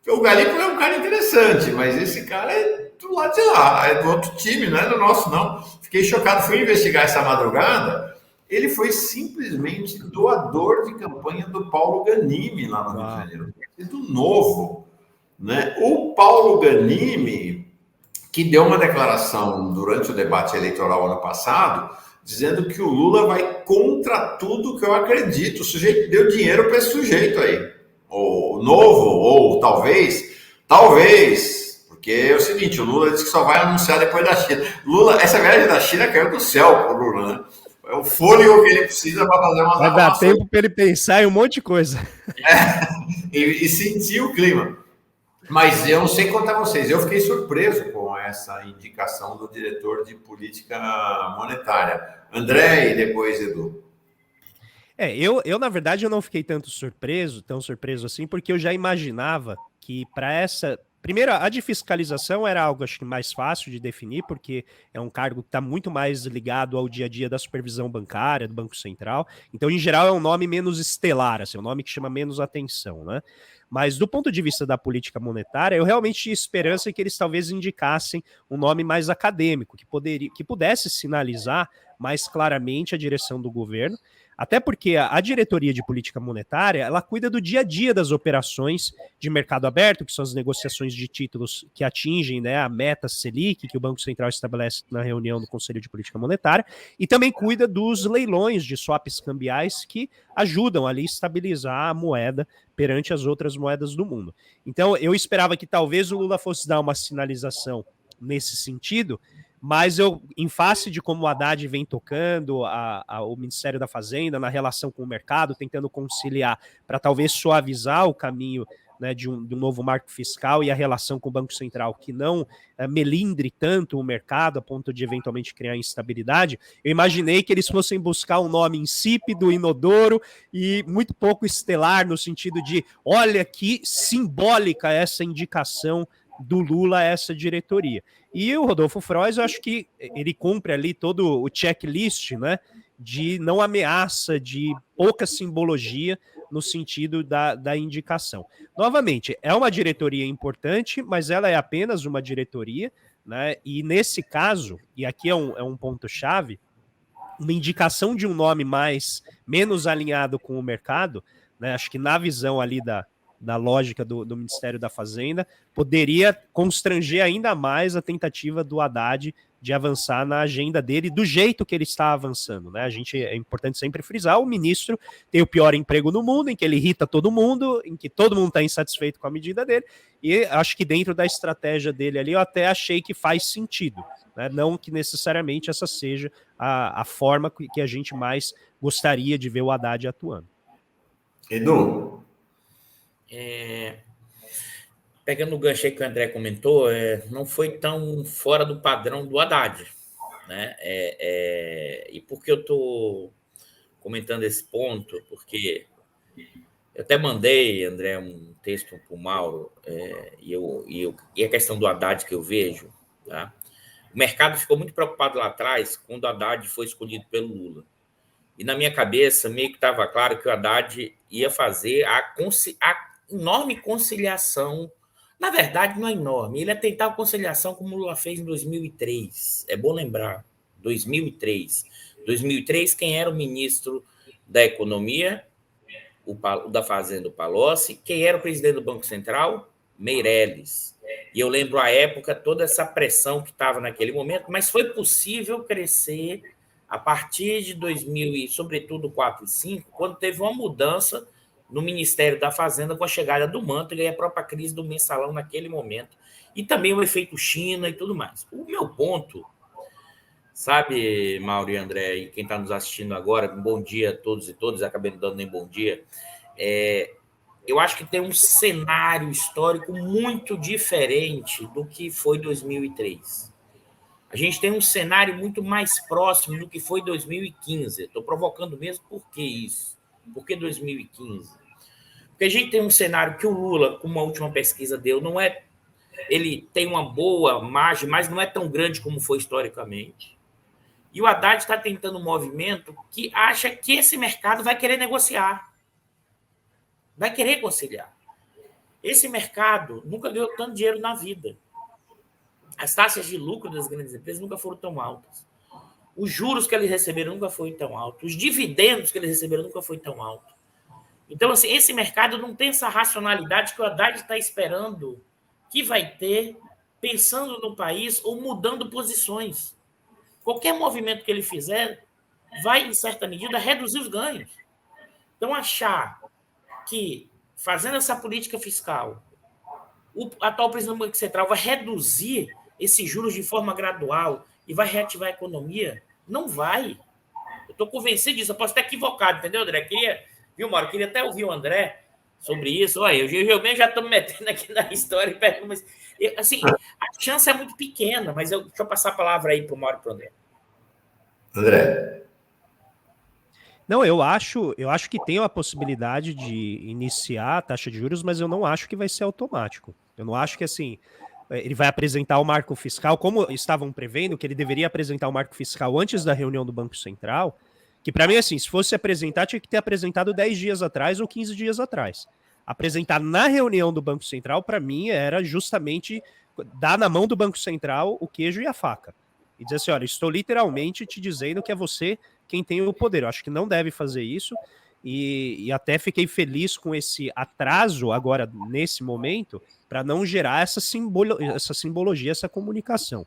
O Galípolo é um cara interessante, mas esse cara é do lado de lá, é do outro time, não é do nosso, não. Fiquei chocado, fui investigar essa madrugada, ele foi simplesmente doador de campanha do Paulo Ganimi lá no Rio de Janeiro, do Novo, né? O Paulo Ganimi, que deu uma declaração durante o debate eleitoral ano passado, dizendo que o Lula vai contra tudo que eu acredito. O sujeito deu dinheiro para esse sujeito aí. O Novo, ou talvez, porque é o seguinte, o Lula disse que só vai anunciar depois da China. Lula, essa viagem da China caiu do céu pro Lula, né? É o fôlego que ele precisa para fazer uma... Vai dar tempo para ele pensar em um monte de coisa. E sentir o clima. Mas eu não sei contar vocês, eu fiquei surpreso com essa indicação do diretor de política monetária. André e depois Edu. Eu na verdade, eu não fiquei tão surpreso assim, porque eu já imaginava que para essa... Primeiro, a de fiscalização era algo, acho que, mais fácil de definir, porque é um cargo que está muito mais ligado ao dia a dia da supervisão bancária, do Banco Central. Então, em geral, é um nome menos estelar, assim, um nome que chama menos atenção, né? Mas do ponto de vista da política monetária, eu realmente tinha esperança que eles talvez indicassem um nome mais acadêmico, que pudesse sinalizar mais claramente a direção do governo, até porque a diretoria de política monetária, ela cuida do dia a dia das operações de mercado aberto, que são as negociações de títulos que atingem, né, a meta Selic, que o Banco Central estabelece na reunião do Conselho de Política Monetária, e também cuida dos leilões de swaps cambiais que ajudam ali a estabilizar a moeda perante as outras moedas do mundo. Então, eu esperava que talvez o Lula fosse dar uma sinalização nesse sentido, mas eu, em face de como o Haddad vem tocando o Ministério da Fazenda na relação com o mercado, tentando conciliar para talvez suavizar o caminho, né, de um novo marco fiscal e a relação com o Banco Central, que não melindre tanto o mercado a ponto de eventualmente criar instabilidade, eu imaginei que eles fossem buscar um nome insípido, inodoro e muito pouco estelar, no sentido de, olha que simbólica essa indicação do Lula a essa diretoria. E o Rodolfo Frois, eu acho que ele cumpre ali todo o checklist, né, de não ameaça, de pouca simbologia no sentido da indicação. Novamente, é uma diretoria importante, mas ela é apenas uma diretoria, né, e nesse caso, e aqui é um ponto-chave, uma indicação de um nome menos alinhado com o mercado né? Acho que na visão ali da lógica do Ministério da Fazenda, poderia constranger ainda mais a tentativa do Haddad de avançar na agenda dele do jeito que ele está avançando, né? É importante sempre frisar, o ministro tem o pior emprego no mundo, em que ele irrita todo mundo, em que todo mundo está insatisfeito com a medida dele, e acho que dentro da estratégia dele ali, eu até achei que faz sentido, né? Não que necessariamente essa seja a forma que a gente mais gostaria de ver o Haddad atuando. Edu? Pegando o gancho aí que o André comentou, não foi tão fora do padrão do Haddad, né? E por que eu estou comentando esse ponto? Porque eu até mandei, André, um texto para o Mauro, e a questão do Haddad que eu vejo, tá? O mercado ficou muito preocupado lá atrás quando o Haddad foi escolhido pelo Lula. E na minha cabeça, meio que estava claro que o Haddad ia fazer a enorme conciliação. Na verdade, não é enorme. Ele ia tentar a conciliação como o Lula fez em 2003. É bom lembrar. 2003. 2003, quem era o ministro da Economia? O da Fazenda, o Palocci. Quem era o presidente do Banco Central? Meirelles. E eu lembro a época, toda essa pressão que estava naquele momento, mas foi possível crescer a partir de 2000 e, sobretudo, 4 e 5, quando teve uma mudança no Ministério da Fazenda com a chegada do Mantega e a própria crise do mensalão naquele momento. E também o efeito China e tudo mais. O meu ponto, sabe, Mauro e André, e quem está nos assistindo agora, bom dia a todos e todas, acabei não dando nem bom dia, eu acho que tem um cenário histórico muito diferente do que foi 2003. A gente tem um cenário muito mais próximo do que foi 2015. Estou provocando mesmo, por que isso? Por que 2015? Porque a gente tem um cenário que o Lula, como a última pesquisa deu, não é. Ele tem uma boa margem, mas não é tão grande como foi historicamente. E o Haddad está tentando um movimento que acha que esse mercado vai querer negociar, vai querer conciliar. Esse mercado nunca ganhou tanto dinheiro na vida. As taxas de lucro das grandes empresas nunca foram tão altas. Os juros que eles receberam nunca foram tão altos. Os dividendos que eles receberam nunca foram tão altos. Então, assim, esse mercado não tem essa racionalidade que o Haddad está esperando que vai ter, pensando no país ou mudando posições. Qualquer movimento que ele fizer vai, em certa medida, reduzir os ganhos. Então, achar que, fazendo essa política fiscal, o atual presidente do Banco Central vai reduzir esses juros de forma gradual e vai reativar a economia, não vai. Eu estou convencido disso, eu posso estar equivocado, entendeu, André? Viu, Mauro? Eu queria até ouvir o André sobre isso. Olha, eu mesmo já estou me metendo aqui na história e pergunto, mas assim, a chance é muito pequena, mas deixa eu passar a palavra aí para o Mauro e para o André. André. Não, eu acho que tem a possibilidade de iniciar a taxa de juros, mas eu não acho que vai ser automático. Eu não acho que, assim, ele vai apresentar o marco fiscal, como estavam prevendo, que ele deveria apresentar o marco fiscal antes da reunião do Banco Central, que para mim, assim, se fosse apresentar, tinha que ter apresentado 10 dias atrás ou 15 dias atrás. Apresentar na reunião do Banco Central, para mim, era justamente dar na mão do Banco Central o queijo e a faca. E dizer assim, olha, estou literalmente te dizendo que é você quem tem o poder. Eu acho que não deve fazer isso. E até fiquei feliz com esse atraso agora, nesse momento, para não gerar essa simbologia, essa comunicação.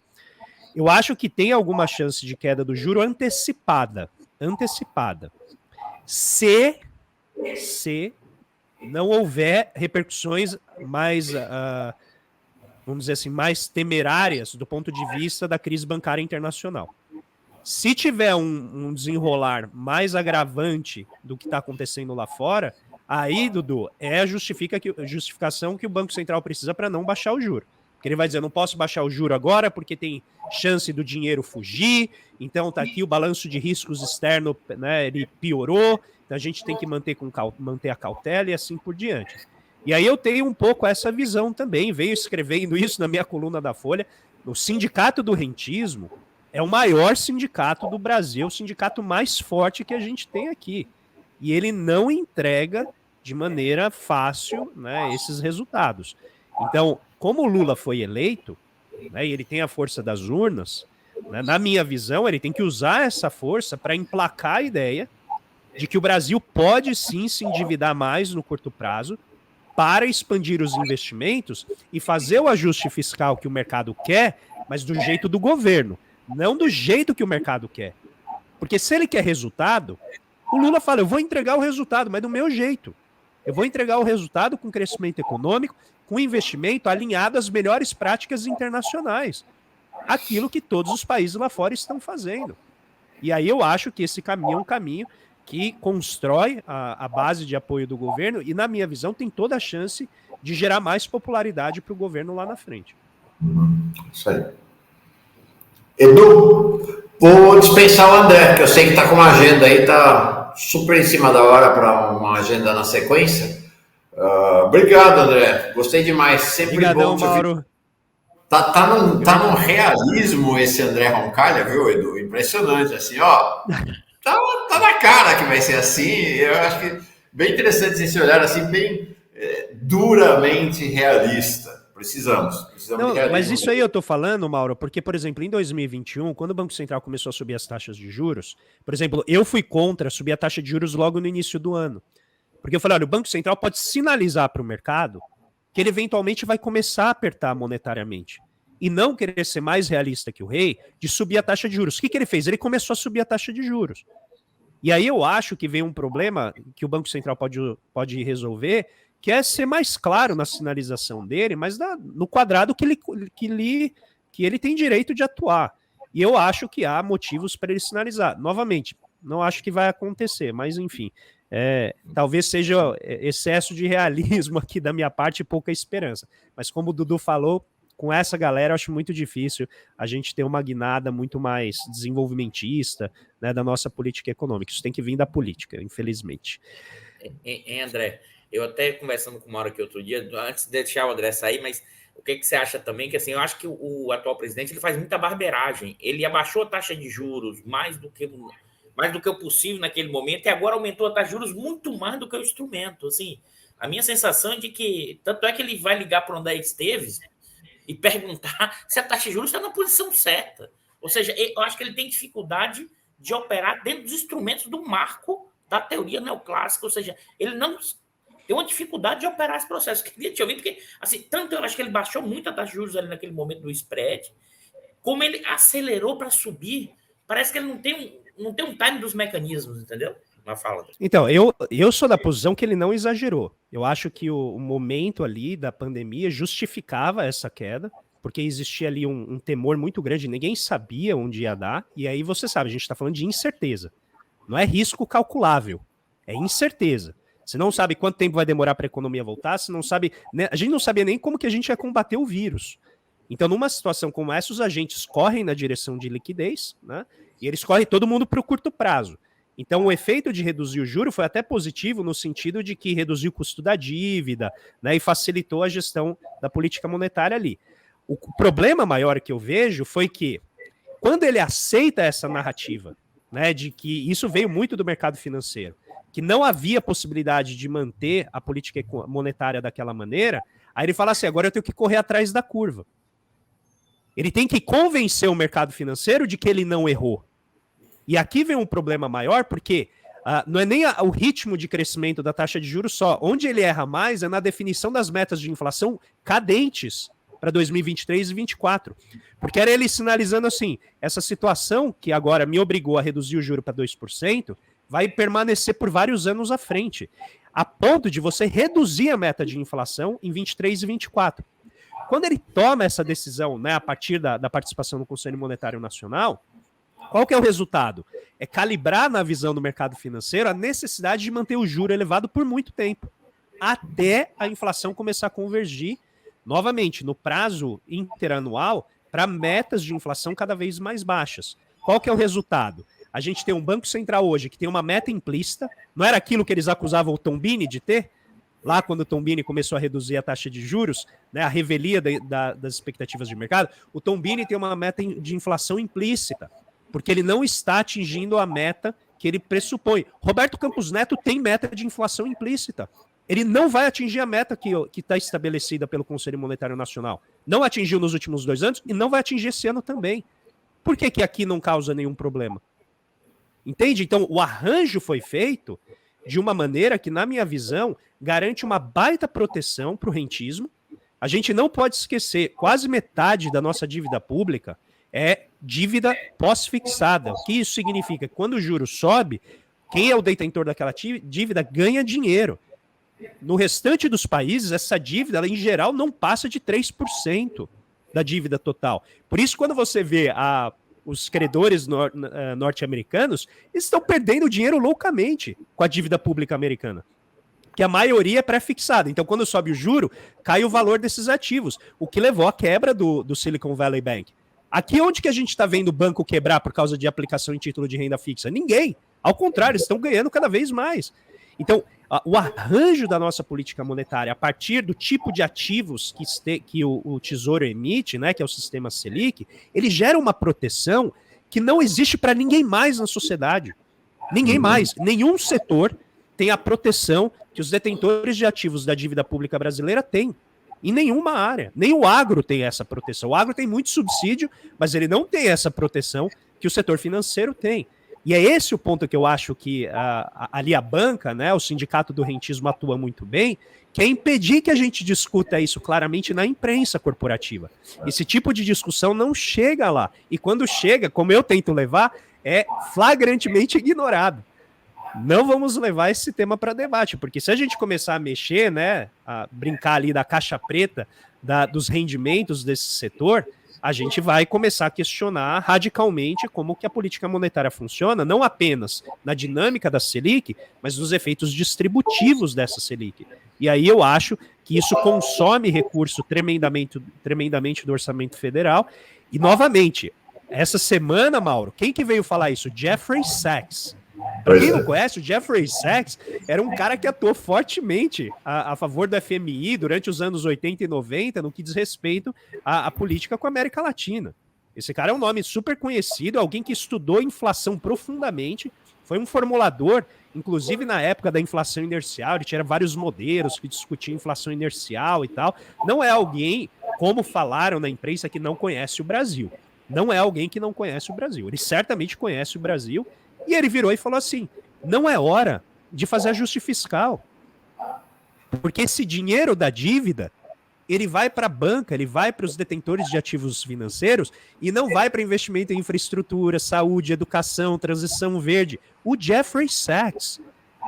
Eu acho que tem alguma chance de queda do juro antecipada. Se não houver repercussões mais, vamos dizer assim, mais temerárias do ponto de vista da crise bancária internacional. Se tiver um desenrolar mais agravante do que está acontecendo lá fora, aí, Dudu, é a justificação que o Banco Central precisa para não baixar o juro. Porque ele vai dizer, não posso baixar o juro agora porque tem chance do dinheiro fugir, então tá aqui o balanço de riscos externo, né, ele piorou, então a gente tem que manter a cautela e assim por diante. E aí eu tenho um pouco essa visão também, venho escrevendo isso na minha coluna da Folha, o Sindicato do Rentismo é o maior sindicato do Brasil, o sindicato mais forte que a gente tem aqui. E ele não entrega de maneira fácil, né, esses resultados. Então, como o Lula foi eleito, né, e ele tem a força das urnas, né, na minha visão, ele tem que usar essa força para emplacar a ideia de que o Brasil pode sim se endividar mais no curto prazo para expandir os investimentos e fazer o ajuste fiscal que o mercado quer, mas do jeito do governo, não do jeito que o mercado quer. Porque se ele quer resultado, o Lula fala, eu vou entregar o resultado, mas do meu jeito. Eu vou entregar o resultado com crescimento econômico, com investimento alinhado às melhores práticas internacionais. Aquilo que todos os países lá fora estão fazendo. E aí eu acho que esse caminho é um caminho que constrói a base de apoio do governo e, na minha visão, tem toda a chance de gerar mais popularidade para o governo lá na frente. Isso aí. Edu, vou dispensar o André, que eu sei que está com uma agenda aí, está super em cima da hora para uma agenda na sequência. Obrigado, André. Gostei demais. Sempre Obrigadão, bom te Mauro. ouvir. Tá num realismo esse André Roncalha, viu, Edu? Impressionante, assim, ó. Tá na cara que vai ser assim. Eu acho que bem interessante esse olhar assim, bem duramente realista. Precisamos Não, de realismo. mas isso aí eu tô falando, Mauro, porque, por exemplo, em 2021, quando o Banco Central começou a subir as taxas de juros, por exemplo, eu fui contra subir a taxa de juros logo no início do ano. Porque eu falei, olha, o Banco Central pode sinalizar para o mercado que ele eventualmente vai começar a apertar monetariamente. E não querer ser mais realista que o rei de subir a taxa de juros. O que ele fez? Ele começou a subir a taxa de juros. E aí eu acho que vem um problema que o Banco Central pode resolver, que é ser mais claro na sinalização dele, mas no quadrado que ele tem direito de atuar. E eu acho que há motivos para ele sinalizar. Novamente, não acho que vai acontecer, mas enfim, talvez seja excesso de realismo aqui da minha parte e pouca esperança. Mas como o Dudu falou, com essa galera eu acho muito difícil a gente ter uma guinada muito mais desenvolvimentista, né, da nossa política econômica. Isso tem que vir da política, infelizmente. André, eu até conversando com o Mauro aqui outro dia, antes de deixar o André sair, mas o que você acha também? Que assim, eu acho que o atual presidente ele faz muita barbeiragem. Ele abaixou a taxa de juros mais do que o possível naquele momento e agora aumentou a taxa de juros muito mais do que o instrumento. Assim, a minha sensação é de que, tanto é que ele vai ligar para o André Esteves e perguntar se a taxa de juros está na posição certa. Ou seja, eu acho que ele tem dificuldade de operar dentro dos instrumentos do marco da teoria neoclássica, ou seja, ele não tem uma dificuldade de operar esse processo. Queria te ouvir, porque, assim, tanto eu acho que ele baixou muito a taxa de juros ali naquele momento do spread, como ele acelerou para subir, parece que ele não tem um time dos mecanismos, entendeu? Fala. Então, eu sou da posição que ele não exagerou. Eu acho que o momento ali da pandemia justificava essa queda, porque existia ali um temor muito grande, ninguém sabia onde ia dar, e aí você sabe, a gente está falando de incerteza. Não é risco calculável, é incerteza. Você não sabe quanto tempo vai demorar para a economia voltar, você não sabe, né? A gente não sabia nem como que a gente ia combater o vírus. Então, numa situação como essa, os agentes correm na direção de liquidez, né? E eles correm todo mundo para o curto prazo. Então, o efeito de reduzir o juro foi até positivo no sentido de que reduziu o custo da dívida, né, e facilitou a gestão da política monetária ali. O problema maior que eu vejo foi que, quando ele aceita essa narrativa, né, de que isso veio muito do mercado financeiro, que não havia possibilidade de manter a política monetária daquela maneira, aí ele fala assim, agora eu tenho que correr atrás da curva. Ele tem que convencer o mercado financeiro de que ele não errou. E aqui vem um problema maior, porque não é nem o ritmo de crescimento da taxa de juros só. Onde ele erra mais é na definição das metas de inflação cadentes para 2023 e 2024. Porque era ele sinalizando assim, essa situação que agora me obrigou a reduzir o juro para 2%, vai permanecer por vários anos à frente, a ponto de você reduzir a meta de inflação em 23 e 24. Quando ele toma essa decisão, né, a partir da participação no Conselho Monetário Nacional, qual que é o resultado? É calibrar na visão do mercado financeiro a necessidade de manter o juro elevado por muito tempo, até a inflação começar a convergir, novamente, no prazo interanual, para metas de inflação cada vez mais baixas. Qual que é o resultado? A gente tem um Banco Central hoje que tem uma meta implícita, não era aquilo que eles acusavam o Tombini de ter? Lá quando o Tombini começou a reduzir a taxa de juros, né, a revelia das expectativas de mercado, o Tombini tem uma meta de inflação implícita, porque ele não está atingindo a meta que ele pressupõe. Roberto Campos Neto tem meta de inflação implícita. Ele não vai atingir a meta que está estabelecida pelo Conselho Monetário Nacional. Não atingiu nos últimos 2 anos e não vai atingir esse ano também. Por que aqui não causa nenhum problema? Entende? Então, o arranjo foi feito de uma maneira que, na minha visão, garante uma baita proteção para o rentismo. A gente não pode esquecer, quase metade da nossa dívida pública é dívida pós-fixada. O que isso significa? Quando o juro sobe, quem é o detentor daquela dívida ganha dinheiro. No restante dos países, essa dívida, ela, em geral, não passa de 3% da dívida total. Por isso, quando você vê os credores norte-americanos, eles estão perdendo dinheiro loucamente com a dívida pública americana. Que a maioria é pré-fixada. Então, quando sobe o juro, cai o valor desses ativos, o que levou à quebra do Silicon Valley Bank. Aqui, onde que a gente está vendo o banco quebrar por causa de aplicação em título de renda fixa? Ninguém. Ao contrário, eles estão ganhando cada vez mais. Então, o arranjo da nossa política monetária, a partir do tipo de ativos que o Tesouro emite, né, que é o sistema Selic, ele gera uma proteção que não existe para ninguém mais na sociedade. Ninguém mais. Nenhum setor tem a proteção que os detentores de ativos da dívida pública brasileira têm. Em nenhuma área. Nem o agro tem essa proteção. O agro tem muito subsídio, mas ele não tem essa proteção que o setor financeiro tem. E é esse o ponto que eu acho que ali a banca, né, o sindicato do rentismo atua muito bem, que é impedir que a gente discuta isso claramente na imprensa corporativa. Esse tipo de discussão não chega lá. E quando chega, como eu tento levar, é flagrantemente ignorado. Não vamos levar esse tema para debate, porque se a gente começar a mexer, né, a brincar ali da caixa preta dos rendimentos desse setor, a gente vai começar a questionar radicalmente como que a política monetária funciona, não apenas na dinâmica da Selic, mas nos efeitos distributivos dessa Selic. E aí eu acho que isso consome recurso tremendamente do orçamento federal. E, novamente, essa semana, Mauro, quem que veio falar isso? Jeffrey Sachs. Para quem não conhece, o Jeffrey Sachs era um cara que atuou fortemente a favor do FMI durante os anos 80 e 90 no que diz respeito à política com a América Latina. Esse cara é um nome super conhecido, alguém que estudou inflação profundamente, foi um formulador, inclusive na época da inflação inercial, ele tinha vários modelos que discutiam inflação inercial e tal. Não é alguém, como falaram na imprensa, que não conhece o Brasil. Não é alguém que não conhece o Brasil. Ele certamente conhece o Brasil. E ele virou e falou assim, não é hora de fazer ajuste fiscal. Porque esse dinheiro da dívida, ele vai para a banca, ele vai para os detentores de ativos financeiros e não vai para investimento em infraestrutura, saúde, educação, transição verde. O Jeffrey Sachs,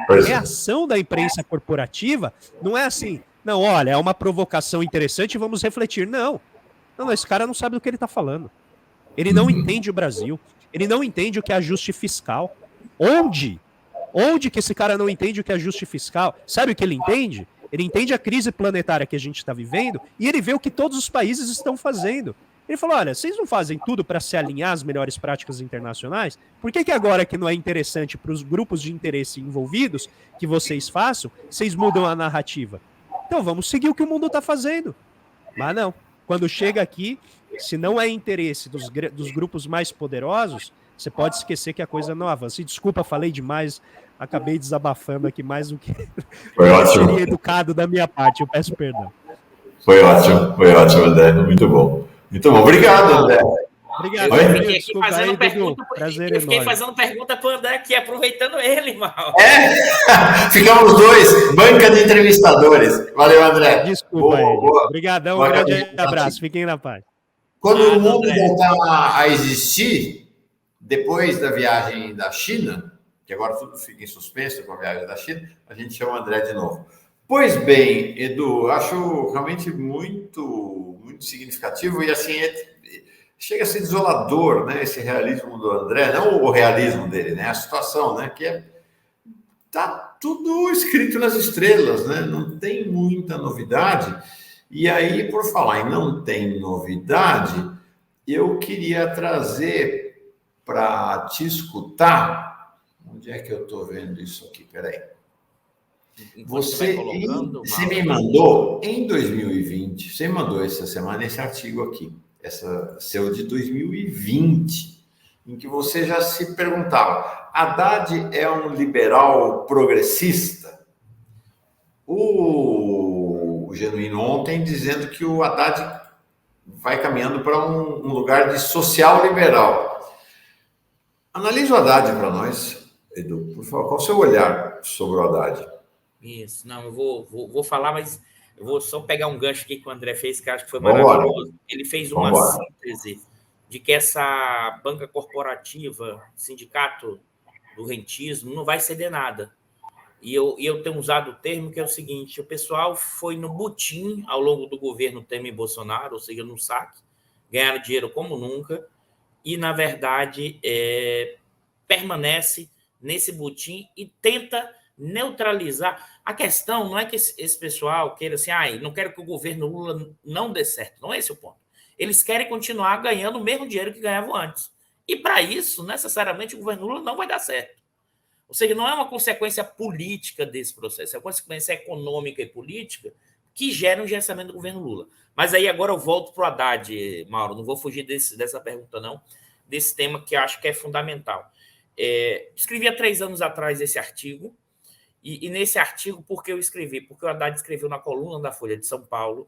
a reação da imprensa corporativa não é assim, não, olha, é uma provocação interessante, vamos refletir. Não, esse cara não sabe do que ele está falando. Ele não entende o Brasil. Ele não entende o que é ajuste fiscal. Onde que esse cara não entende o que é ajuste fiscal? Sabe o que ele entende? Ele entende a crise planetária que a gente está vivendo e ele vê o que todos os países estão fazendo. Ele falou, olha, vocês não fazem tudo para se alinhar às melhores práticas internacionais? Por que agora que não é interessante para os grupos de interesse envolvidos que vocês façam, vocês mudam a narrativa? Então vamos seguir o que o mundo está fazendo. Mas não. Quando chega aqui, se não é interesse dos grupos mais poderosos, você pode esquecer que a coisa não avança. E desculpa, falei demais, acabei desabafando aqui mais do que seria educado da minha parte, eu peço perdão. Foi ótimo, André, muito bom. Muito bom, obrigado, André. Obrigado. Eu fiquei fazendo pergunta para o André aqui, aproveitando ele, mal. Ficamos dois, banca de entrevistadores. Valeu, André. Desculpa, obrigadão, um grande abraço, fiquem na paz. Quando o mundo voltar a existir, depois da viagem da China, que agora tudo fica em suspenso com a viagem da China, a gente chama o André de novo. Pois bem, Edu, acho realmente muito significativo e assim, chega a ser desolador, né, esse realismo do André, não o realismo dele, né, a situação, né, que tá tudo escrito nas estrelas, né, não tem muita novidade. E aí, por falar em não tem novidade, eu queria trazer para te escutar. Onde é que eu estou vendo isso aqui? Peraí. Você me mandou em 2020, você me mandou essa semana esse artigo aqui, essa seu de 2020, em que você já se perguntava, Haddad é um liberal progressista? O Genuíno ontem dizendo que o Haddad vai caminhando para um lugar de social liberal. Analise o Haddad para nós, Edu, por favor. Qual o seu olhar sobre o Haddad? Isso, não, eu vou falar, mas eu vou só pegar um gancho aqui que o André fez, que acho que foi Vamos embora. maravilhoso. Ele fez uma síntese de que essa banca corporativa, sindicato do rentismo, não vai ceder nada. E eu tenho usado o termo que é o seguinte: o pessoal foi no butim ao longo do governo Temer e Bolsonaro, ou seja, no saque, ganharam dinheiro como nunca, e, na verdade, permanece nesse butim e tenta neutralizar. A questão não é que esse pessoal queira assim, não quero que o governo Lula não dê certo. Não é esse o ponto. Eles querem continuar ganhando o mesmo dinheiro que ganhavam antes. E, para isso, necessariamente, o governo Lula não vai dar certo. Ou seja, não é uma consequência política desse processo, é uma consequência econômica e política que gera um engessamento do governo Lula. Mas aí agora eu volto para o Haddad, Mauro, não vou fugir dessa pergunta, não, desse tema que eu acho que é fundamental. Escrevi há 3 anos atrás esse artigo, e nesse artigo, por que eu escrevi? Porque o Haddad escreveu na coluna da Folha de São Paulo,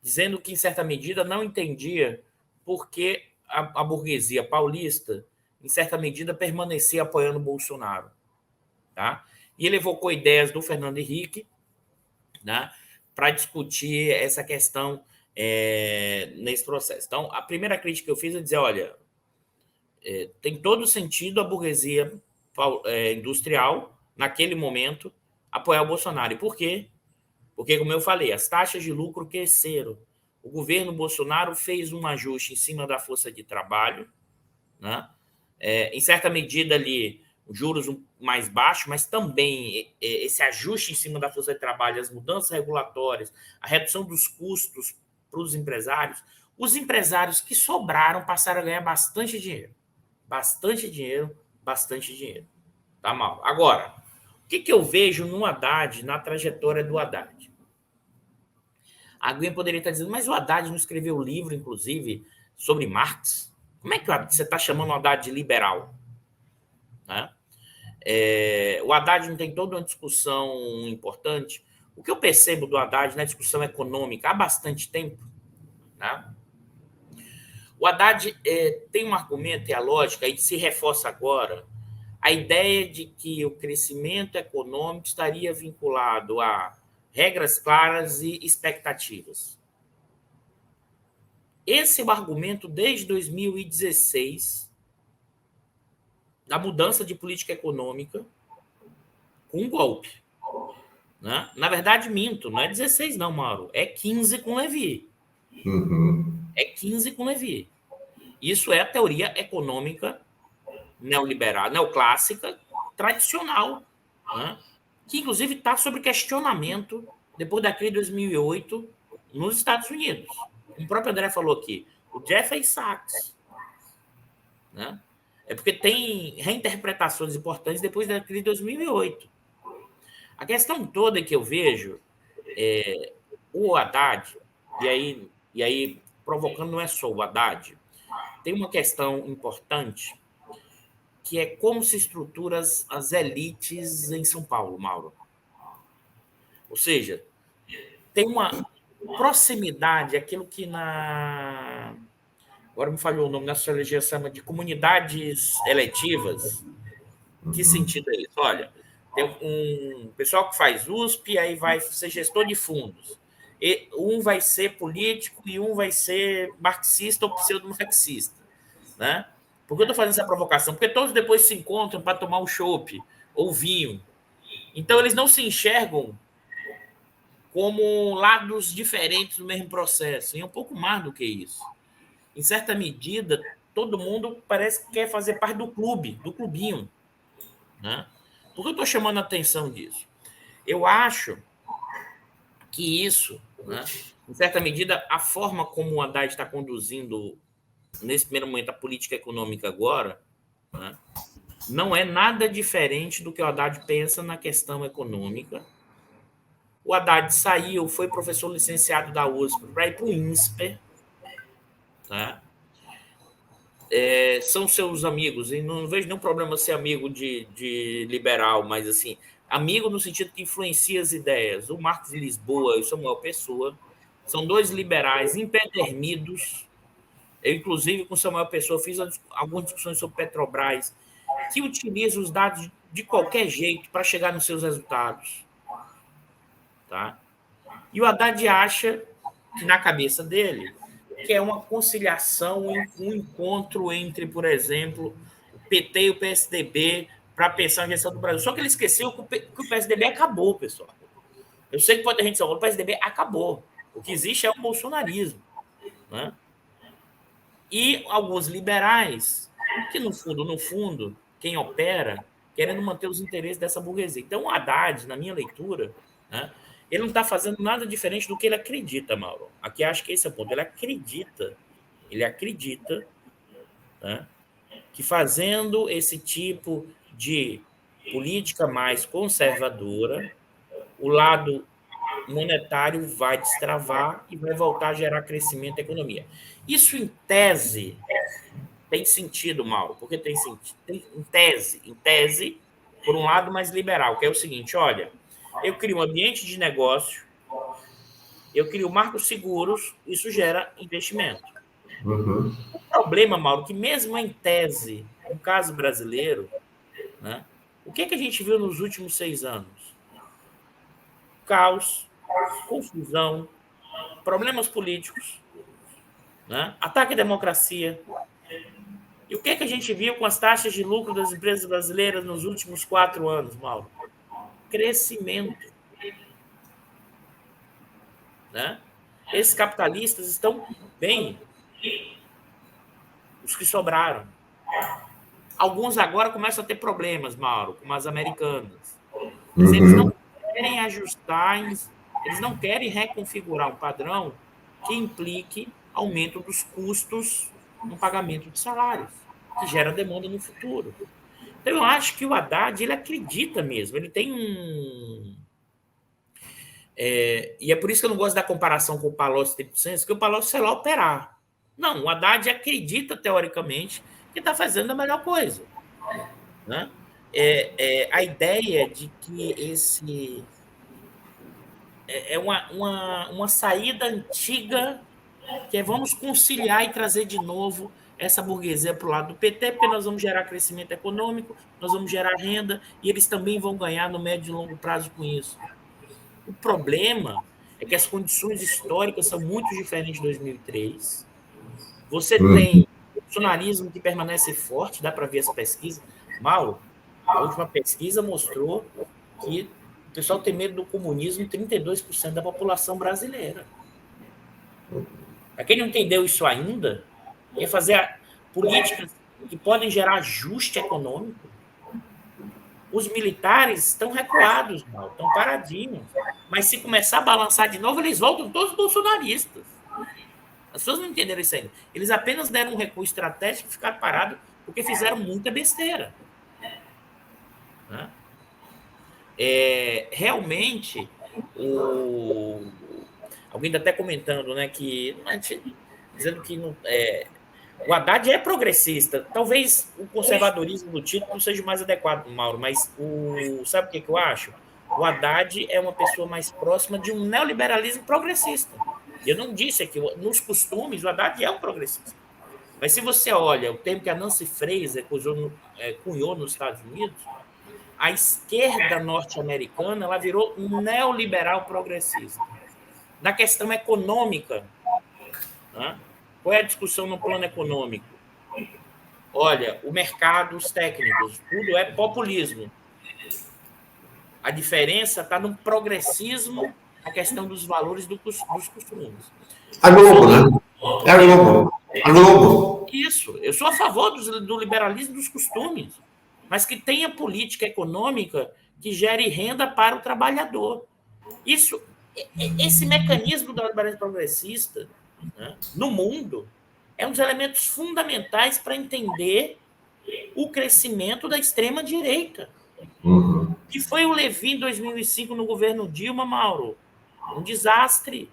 dizendo que, em certa medida, não entendia por que a burguesia paulista, em certa medida, permanecia apoiando o Bolsonaro. Tá? E ele evocou ideias do Fernando Henrique, né, para discutir essa questão nesse processo. Então, a primeira crítica que eu fiz é dizer, olha, tem todo sentido a burguesia industrial, naquele momento, apoiar o Bolsonaro. E por quê? Porque, como eu falei, as taxas de lucro cresceram. O governo Bolsonaro fez um ajuste em cima da força de trabalho, né? Em certa medida ali, juros mais baixos, mas também esse ajuste em cima da força de trabalho, as mudanças regulatórias, a redução dos custos para os empresários que sobraram passaram a ganhar bastante dinheiro. Bastante dinheiro, bastante dinheiro. Tá mal. Agora, o que eu vejo no Haddad, na trajetória do Haddad? Alguém poderia estar dizendo, mas o Haddad não escreveu livro, inclusive, sobre Marx? Como é que você está chamando o Haddad de liberal? Né? O Haddad não tem toda uma discussão importante. O que eu percebo do Haddad na discussão econômica há bastante tempo, né? O Haddad tem um argumento e a lógica, e se reforça agora, a ideia de que o crescimento econômico estaria vinculado a regras claras e expectativas. Esse é o argumento desde 2016, da mudança de política econômica com um golpe. Né? Na verdade, minto, não é 16 não, Mauro, é 15 com Levy. É 15 com Levy. Isso é a teoria econômica neoliberal, neoclássica, tradicional, né? Que inclusive está sob questionamento depois da crise de 2008 nos Estados Unidos. Como o próprio André falou aqui, o Jeffrey Sachs, né? É porque tem reinterpretações importantes depois da crise de 2008. A questão toda que eu vejo o Haddad, e aí provocando não é só o Haddad, tem uma questão importante que é como se estruturam as elites em São Paulo, Mauro. Ou seja, tem uma proximidade, aquilo que agora me falhou o nome, na sociologia chama de comunidades eletivas. Que sentido é isso? Olha, tem um pessoal que faz USP, aí vai ser gestor de fundos. E um vai ser político e um vai ser marxista ou pseudo-marxista. Né? Por que eu estou fazendo essa provocação? Porque todos depois se encontram para tomar um chopp ou vinho. Então, eles não se enxergam como lados diferentes do mesmo processo. E é um pouco mais do que isso. Em certa medida, todo mundo parece que quer fazer parte do clube, do clubinho. Né? Por que eu estou chamando a atenção disso? Eu acho que isso, né, em certa medida, a forma como o Haddad está conduzindo, nesse primeiro momento, a política econômica agora, né, não é nada diferente do que o Haddad pensa na questão econômica. O Haddad saiu, foi professor licenciado da USP para ir para o INSPER. Tá? São seus amigos, e não vejo nenhum problema ser amigo de liberal, mas assim, amigo no sentido que influencia as ideias. O Marcos Lisboa e o Samuel Pessoa são 2 liberais empedernidos. Eu, inclusive, com o Samuel Pessoa, fiz algumas discussões sobre Petrobras. que utiliza os dados de qualquer jeito para chegar nos seus resultados. Tá? E o Haddad acha que, na cabeça dele, que é uma conciliação, um encontro entre, por exemplo, o PT e o PSDB para pensar na gestão do Brasil. Só que ele esqueceu que o PSDB acabou, pessoal. Eu sei que pode ter gente falando, o PSDB acabou. O que existe é o bolsonarismo. Né? E alguns liberais, que no fundo, quem opera, querendo manter os interesses dessa burguesia. Então, o Haddad, na minha leitura, né, ele não está fazendo nada diferente do que ele acredita, Mauro. Aqui acho que esse é o ponto. Ele acredita, né, que fazendo esse tipo de política mais conservadora, o lado monetário vai destravar e vai voltar a gerar crescimento da economia. Isso, em tese, tem sentido, Mauro, porque tem sentido. Em tese, por um lado mais liberal, que é o seguinte, olha, eu crio um ambiente de negócio, eu crio marcos seguros, isso gera investimento. Uhum. O problema, Mauro, que mesmo em tese, no caso brasileiro, né, o que a gente viu nos últimos 6 anos? Caos, confusão, problemas políticos, né, ataque à democracia. E o que a gente viu com as taxas de lucro das empresas brasileiras nos últimos 4 anos, Mauro? Crescimento. Né? Esses capitalistas estão bem, os que sobraram. Alguns agora começam a ter problemas, Mauro, como as americanas. Mas eles não querem ajustar, eles não querem reconfigurar um padrão que implique aumento dos custos no pagamento de salários, que gera demanda no futuro. Então, eu acho que o Haddad, ele acredita mesmo, ele tem um... e é por isso que eu não gosto da comparação com o Palocci 100%, porque o Palocci sei lá operar. Não, o Haddad acredita, teoricamente, que está fazendo a melhor coisa. Né? A ideia de que esse... É uma saída antiga, que é vamos conciliar e trazer de novo essa burguesia para o lado do PT, porque nós vamos gerar crescimento econômico, nós vamos gerar renda, e eles também vão ganhar no médio e longo prazo com isso. O problema é que as condições históricas são muito diferentes de 2003. Você tem o bolsonarismo que permanece forte, dá para ver as pesquisas. Mauro, a última pesquisa mostrou que o pessoal tem medo do comunismo, 32% da população brasileira. Para quem não entendeu isso ainda, é fazer políticas que podem gerar ajuste econômico. Os militares estão recuados, Mauro, estão paradinhos. Mas se começar a balançar de novo, eles voltam todos bolsonaristas. As pessoas não entenderam isso ainda. Eles apenas deram um recuo estratégico e ficaram parados porque fizeram muita besteira. Né? Realmente, alguém está até comentando, né, que dizendo que o Haddad é progressista. Talvez o conservadorismo do título não seja mais adequado, Mauro, mas sabe o que eu acho? O Haddad é uma pessoa mais próxima de um neoliberalismo progressista. Eu não disse aqui, nos costumes, o Haddad é um progressista. Mas se você olha o termo que a Nancy Fraser cunhou nos Estados Unidos, a esquerda norte-americana ela virou um neoliberal progressista. Na questão econômica, né? Qual é a discussão no plano econômico? Olha, o mercado, os técnicos, tudo é populismo. A diferença está no progressismo, a questão dos valores dos costumes. A Globo, né? É a Globo. A Globo. Isso. Eu sou a favor do liberalismo dos costumes, mas que tenha política econômica que gere renda para o trabalhador. Esse mecanismo do liberalismo progressista, né, no mundo, é um dos elementos fundamentais para entender o crescimento da extrema-direita. Que foi o Levin em 2005 no governo Dilma, Mauro. Um desastre.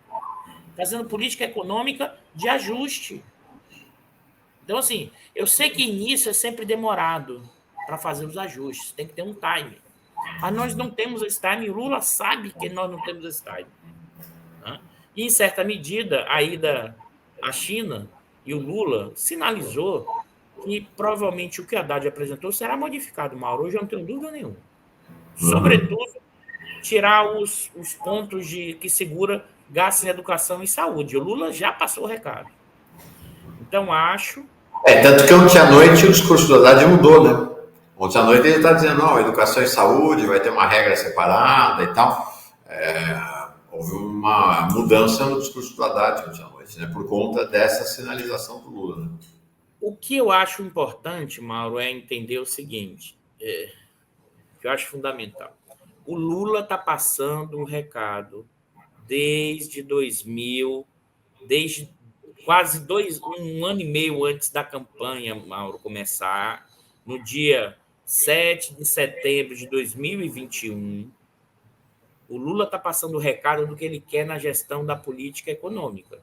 Fazendo política econômica de ajuste. Então, assim, eu sei que início é sempre demorado para fazer os ajustes. Tem que ter um time. Mas nós não temos esse time. O Lula sabe que nós não temos esse time. Né? E, em certa medida, a ida à China e o Lula sinalizou que provavelmente o que a Haddad apresentou será modificado, Mauro. Hoje eu não tenho dúvida nenhuma. Sobretudo, tirar os pontos que segura gastos em educação e saúde. O Lula já passou o recado. Então, acho... Tanto que ontem à noite o discurso do Haddad mudou, né? Ontem à noite ele está dizendo, não, educação e saúde vai ter uma regra separada e tal. Houve uma mudança no discurso do Haddad ontem à noite, né? Por conta dessa sinalização do Lula, né? O que eu acho importante, Mauro, é entender o seguinte, que eu acho fundamental. O Lula está passando o recado desde 2000, desde quase um ano e meio antes da campanha, Mauro, começar, no dia 7 de setembro de 2021, o Lula está passando o recado do que ele quer na gestão da política econômica,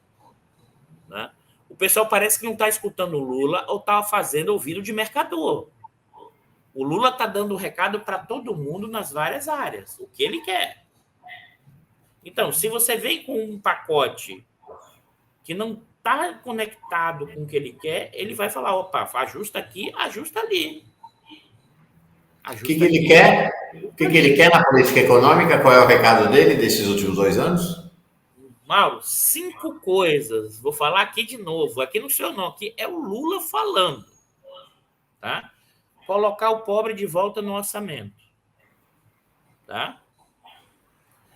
né? O pessoal parece que não está escutando o Lula ou está fazendo ouvido de mercador. O Lula está dando o recado para todo mundo nas várias áreas, o que ele quer. Então, se você vem com um pacote que não está conectado com o que ele quer, ele vai falar, opa, ajusta aqui, ajusta ali. O que ele quer? O que ele quer na política econômica? Qual é o recado dele desses últimos 2 anos? Mauro, 5 coisas. Vou falar aqui de novo. Aqui no seu não, aqui é o Lula falando. Tá? Colocar o pobre de volta no orçamento. Tá?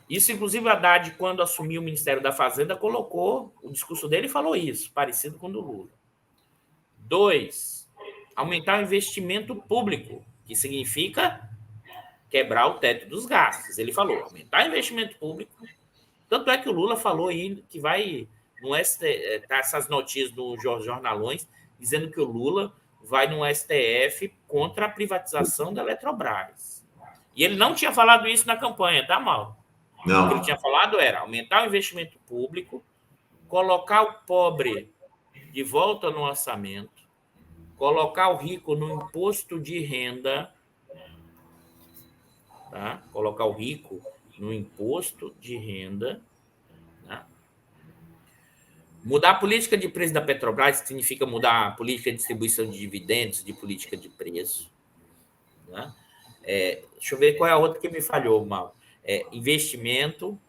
Isso, inclusive, a Haddad, quando assumiu o Ministério da Fazenda, colocou, o discurso dele falou isso, parecido com o do Lula. 2, aumentar o investimento público, que significa quebrar o teto dos gastos. Ele falou, aumentar o investimento público. Tanto é que o Lula falou aí que vai, no STF, tá essas notícias do Jornalões, dizendo que o Lula vai no STF contra a privatização da Eletrobras. E ele não tinha falado isso na campanha, tá, Mauro? Não. O que ele tinha falado era aumentar o investimento público, colocar o pobre de volta no orçamento, colocar o rico no imposto de renda, tá? Colocar o rico no imposto de renda, tá? Mudar a política de preço da Petrobras, que significa mudar a política de distribuição de dividendos, de política de preço, tá? Deixa eu ver qual é a outra que me falhou, Mal. Investimento,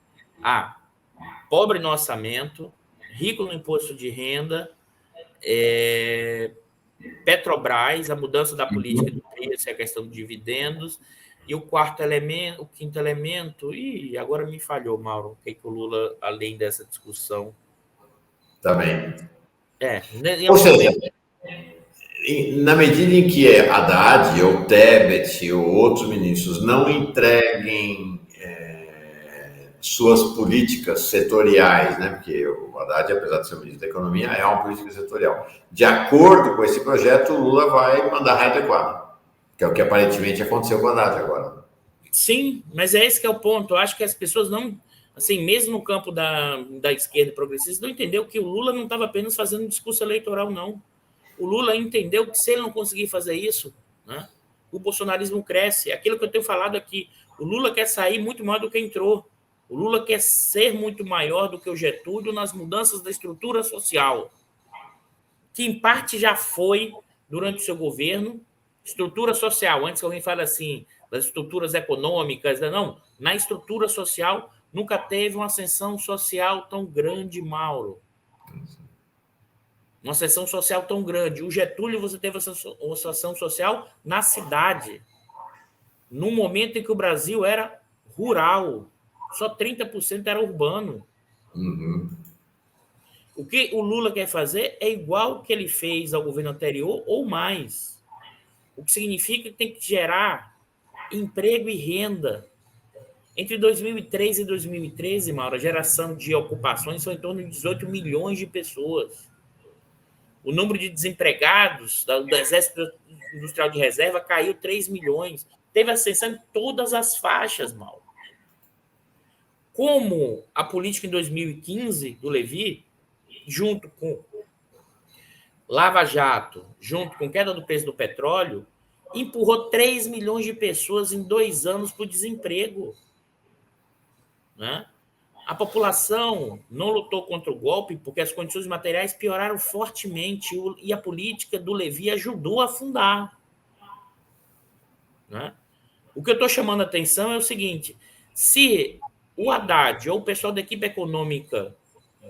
pobre no orçamento, rico no imposto de renda, Petrobras, a mudança da política de preço, a questão de dividendos, e o quinto elemento, e agora me falhou, Mauro, o que o Lula, além dessa discussão... Também. Ou seja, na medida em que Haddad, ou Tebet, ou outros ministros não entreguem suas políticas setoriais, né? Porque o Haddad, apesar de ser o ministro da Economia, é uma política setorial. De acordo com esse projeto, o Lula vai mandar readequado, que é o que aparentemente aconteceu com o Haddad agora. Sim, mas é esse que é o ponto. Eu acho que as pessoas não, assim, mesmo no campo da esquerda progressista, não entendeu que o Lula não estava apenas fazendo um discurso eleitoral, não. O Lula entendeu que se ele não conseguir fazer isso, né, o bolsonarismo cresce. Aquilo que eu tenho falado aqui, o Lula quer sair muito maior do que entrou. O Lula quer ser muito maior do que o Getúlio nas mudanças da estrutura social, que em parte já foi durante o seu governo. Estrutura social, antes que alguém fale assim, das estruturas econômicas, não, na estrutura social nunca teve uma ascensão social tão grande, Mauro. Uma ascensão social tão grande. O Getúlio, você teve uma ascensão social na cidade, no momento em que o Brasil era rural, só 30% era urbano. Uhum. O que o Lula quer fazer é igual que ele fez ao governo anterior ou mais. O que significa que tem que gerar emprego e renda. Entre 2003 e 2013, Mauro, a geração de ocupações foi em torno de 18 milhões de pessoas. O número de desempregados do Exército Industrial de Reserva caiu 3 milhões. Teve ascensão em todas as faixas, Mauro. Como a política em 2015 do Levi, junto com Lava Jato, junto com queda do preço do petróleo, empurrou 3 milhões de pessoas em 2 anos para o desemprego. Né? A população não lutou contra o golpe porque as condições materiais pioraram fortemente e a política do Levi ajudou a afundar. Né? O que eu estou chamando a atenção é o seguinte: se o Haddad ou o pessoal da equipe econômica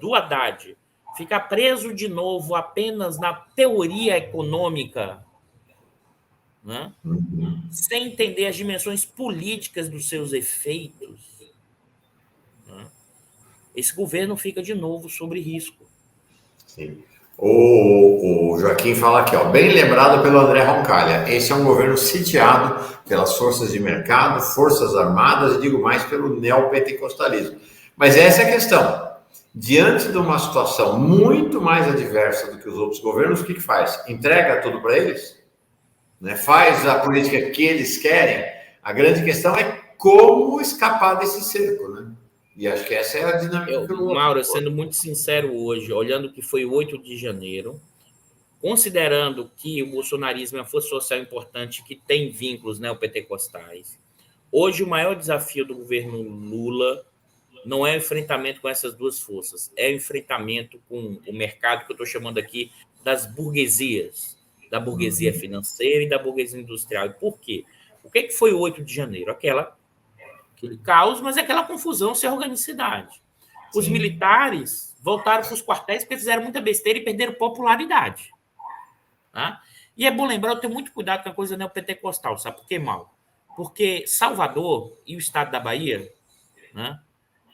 do Haddad ficar preso de novo apenas na teoria econômica, né, sem entender as dimensões políticas dos seus efeitos, né, esse governo fica de novo sob risco. Sim. O Joaquim fala aqui, ó, bem lembrado pelo André Roncalha, esse é um governo sitiado pelas forças de mercado, forças armadas e digo mais pelo neopentecostalismo. Mas essa é a questão. Diante de uma situação muito mais adversa do que os outros governos, o que faz? Entrega tudo para eles? Né? Faz a política que eles querem? A grande questão é como escapar desse cerco, né? E acho que essa é a dinâmica. Mauro, sendo muito sincero hoje, olhando o que foi o 8 de janeiro, considerando que o bolsonarismo é uma força social importante que tem vínculos neopentecostais, hoje o maior desafio do governo Lula não é o enfrentamento com essas duas forças, é o enfrentamento com o mercado que eu estou chamando aqui das burguesias, da burguesia financeira e da burguesia industrial. E por quê? O que foi o 8 de janeiro? Aquele caos, mas aquela confusão sem organicidade. Os militares voltaram para os quartéis porque fizeram muita besteira e perderam popularidade. Tá? E é bom lembrar, eu tenho muito cuidado com a coisa neopentecostal, sabe por quê, Mal? Porque Salvador e o estado da Bahia, né,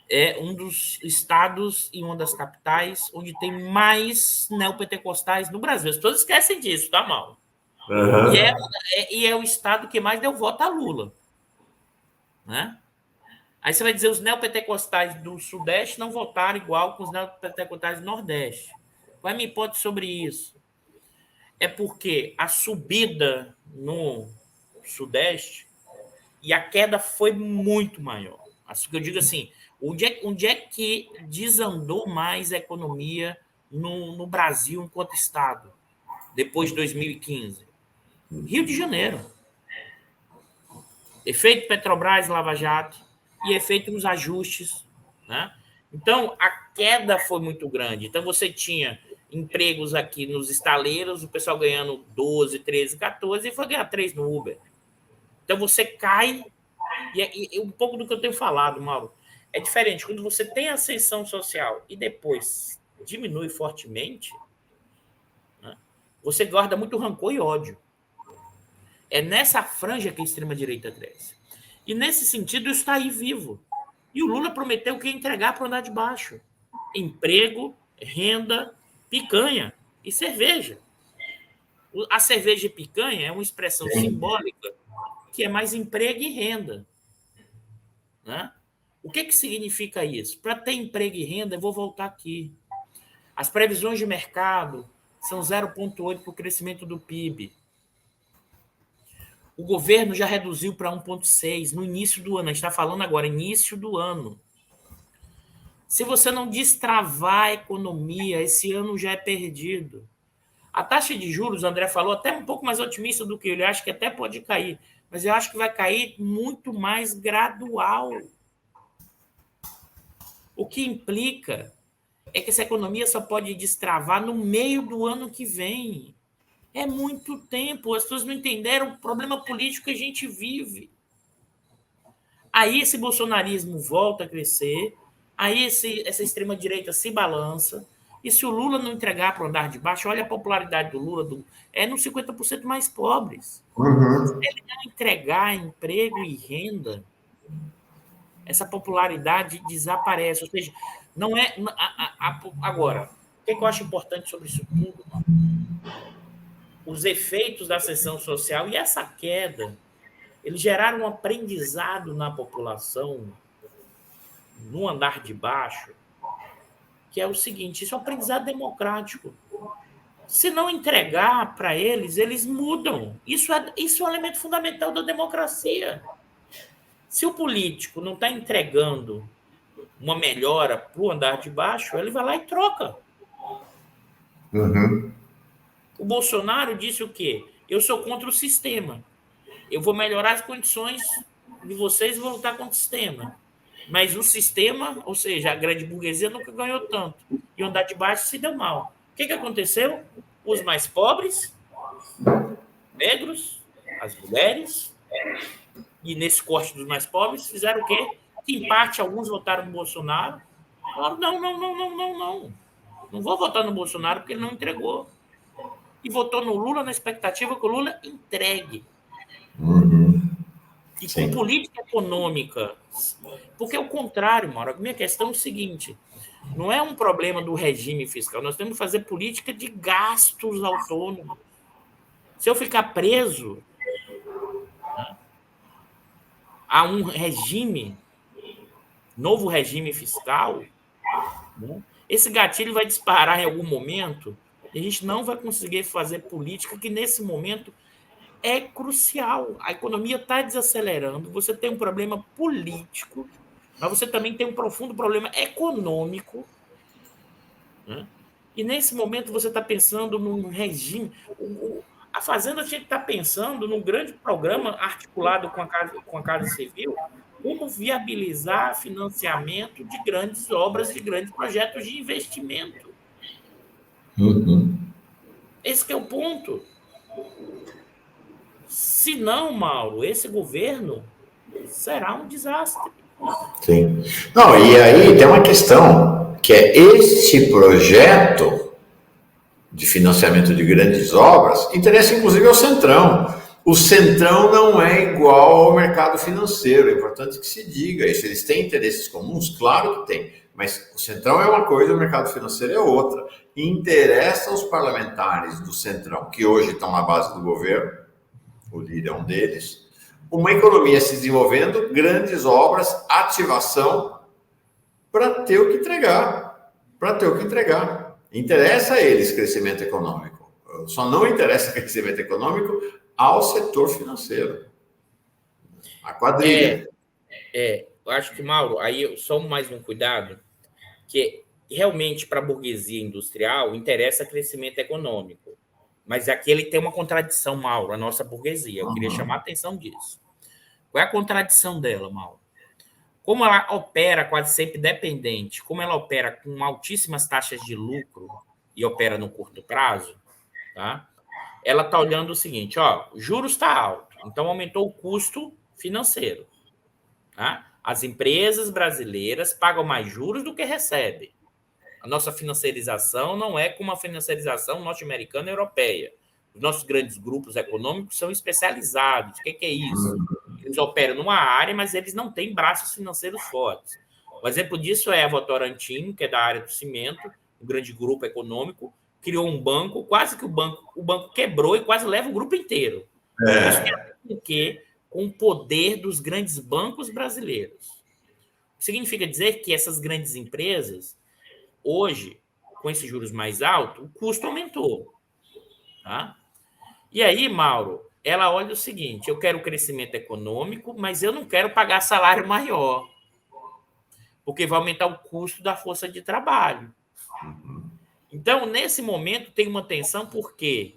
é um dos estados e uma das capitais onde tem mais neopentecostais no Brasil. As pessoas esquecem disso, tá, Mal? Uhum. E é o estado que mais deu voto a Lula. Né? Aí você vai dizer os neopentecostais do Sudeste não votaram igual com os neopentecostais do Nordeste. Qual é a minha hipótese sobre isso? É porque a subida no Sudeste e a queda foi muito maior. Eu digo assim, onde é que desandou mais a economia no Brasil enquanto Estado, depois de 2015? Rio de Janeiro. Efeito Petrobras, Lava Jato, e efeito nos ajustes. Né? Então, a queda foi muito grande. Então, você tinha empregos aqui nos estaleiros, o pessoal ganhando 12, 13, 14, e foi ganhar 3 no Uber. Então, você cai, e um pouco do que eu tenho falado, Mauro, é diferente. Quando você tem ascensão social e depois diminui fortemente, né, você guarda muito rancor e ódio. É nessa franja que a extrema-direita cresce. E, nesse sentido, isso está aí vivo. E o Lula prometeu que ia entregar para o andar de baixo. Emprego, renda, picanha e cerveja. A cerveja e picanha é uma expressão simbólica que é mais emprego e renda. Né? O que significa isso? Para ter emprego e renda, eu vou voltar aqui. As previsões de mercado são 0,8 para o crescimento do PIB. O governo já reduziu para 1,6 no início do ano. A gente está falando agora, início do ano. Se você não destravar a economia, esse ano já é perdido. A taxa de juros, o André falou, até um pouco mais otimista do que ele acha que até pode cair, mas eu acho que vai cair muito mais gradual. O que implica é que essa economia só pode destravar no meio do ano que vem. É muito tempo, as pessoas não entenderam o problema político que a gente vive. Aí esse bolsonarismo volta a crescer, aí essa extrema-direita se balança, e se o Lula não entregar para o andar de baixo, olha a popularidade do Lula, é nos 50% mais pobres. Uhum. Se ele não entregar emprego e renda, essa popularidade desaparece. Ou seja, não é... Agora, o que eu acho importante sobre isso tudo, mano? Os efeitos da ascensão social e essa queda, eles geraram um aprendizado na população, no andar de baixo, que é o seguinte: isso é um aprendizado democrático. Se não entregar para eles, eles mudam. Isso é um elemento fundamental da democracia. Se o político não está entregando uma melhora para o andar de baixo, ele vai lá e troca. Uhum. O Bolsonaro disse o quê? Eu sou contra o sistema. Eu vou melhorar as condições de vocês e vou lutar contra o sistema. Mas o sistema, ou seja, a grande burguesia nunca ganhou tanto. E o andar de baixo se deu mal. O que aconteceu? Os mais pobres, negros, as mulheres, e nesse corte dos mais pobres, fizeram o quê? Que, em parte, alguns votaram no Bolsonaro. Falaram, não. Não vou votar no Bolsonaro porque ele não entregou. E votou no Lula na expectativa que o Lula entregue. E com política econômica. Porque é o contrário, Mauro. A minha questão é o seguinte: não é um problema do regime fiscal. Nós temos que fazer política de gastos autônomos. Se eu ficar preso, né, a um regime, novo regime fiscal, né, esse gatilho vai disparar em algum momento e a gente não vai conseguir fazer política que, nesse momento, é crucial. A economia está desacelerando, você tem um problema político, mas você também tem um profundo problema econômico, né? E, nesse momento, você está pensando num regime... A Fazenda tinha que estar pensando num grande programa articulado com a Casa Civil, como viabilizar financiamento de grandes obras, de grandes projetos de investimento. Esse que é o ponto. Se não, Mauro, esse governo será um desastre. Sim. Não, e aí tem uma questão, que é este projeto de financiamento de grandes obras interessa inclusive ao Centrão. O Centrão não é igual ao mercado financeiro, é importante que se diga isso. Eles têm interesses comuns? Claro que tem, mas o Centrão é uma coisa, o mercado financeiro é outra. E interessa aos parlamentares do Centrão, que hoje estão na base do governo, o líder é um deles, uma economia se desenvolvendo, grandes obras, ativação, para ter o que entregar. Interessa a eles crescimento econômico. Só não interessa crescimento econômico ao setor financeiro. A quadrilha. Eu acho que, Mauro, aí só mais um cuidado, que realmente para a burguesia industrial interessa crescimento econômico. Mas aqui ele tem uma contradição, Mauro, a nossa burguesia. Eu queria chamar a atenção disso. Qual é a contradição dela, Mauro? Como ela opera quase sempre dependente, como ela opera com altíssimas taxas de lucro e opera no curto prazo, tá? Ela está olhando o seguinte, juros está alto, então aumentou o custo financeiro. Tá? As empresas brasileiras pagam mais juros do que recebem. A nossa financiarização não é como a financiarização norte-americana e europeia. Os nossos grandes grupos econômicos são especializados. O que é isso? Eles operam numa área, mas eles não têm braços financeiros fortes. Um exemplo disso é a Votorantim, que é da área do cimento, um grande grupo econômico, criou um banco, quase que o banco quebrou e quase leva o grupo inteiro. Isso tem a ver com o quê? Com o poder dos grandes bancos brasileiros. Significa dizer que essas grandes empresas, hoje, com esses juros mais altos, o custo aumentou. Tá? E aí, Mauro, ela olha o seguinte, eu quero crescimento econômico, mas eu não quero pagar salário maior, porque vai aumentar o custo da força de trabalho. Então, nesse momento, tem uma tensão, por quê?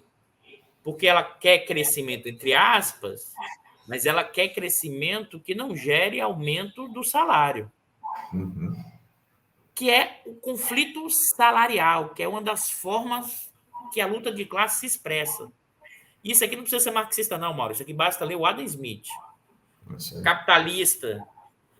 Porque ela quer crescimento, entre aspas, mas ela quer crescimento que não gere aumento do salário. Que é o conflito salarial, que é uma das formas que a luta de classe se expressa. Isso aqui não precisa ser marxista, não, Mauro. Isso aqui basta ler o Adam Smith. Capitalista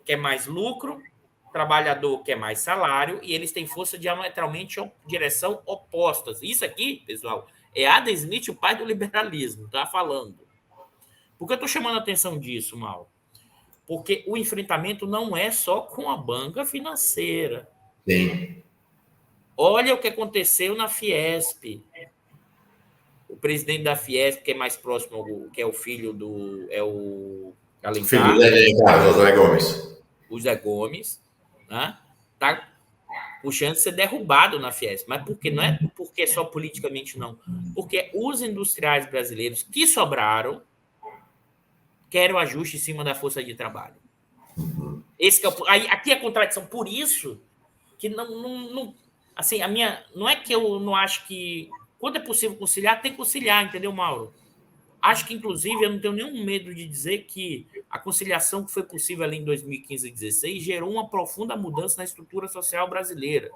quer mais lucro, trabalhador quer mais salário, e eles têm força diametralmente direção opostas. Isso aqui, pessoal, é Adam Smith, o pai do liberalismo, tá falando. Por que eu estou chamando a atenção disso, Mauro? Porque o enfrentamento não é só com a banca financeira. Sim. Olha o que aconteceu na Fiesp. O presidente da Fiesp, que é mais próximo, que é o filho do... É o Alencar. Filho do Alencar, José Gomes. O Zé Gomes, né? Tá puxando de ser derrubado na Fiesp. Mas por quê? Não é porque só politicamente, não. Porque os industriais brasileiros que sobraram querem o ajuste em cima da força de trabalho. Esse que é aqui é a contradição. Por isso que não assim, a minha... Não é que eu não acho que... Quando é possível conciliar, tem que conciliar, entendeu, Mauro? Acho que, inclusive, eu não tenho nenhum medo de dizer que a conciliação que foi possível ali em 2015 e 2016 gerou uma profunda mudança na estrutura social brasileira.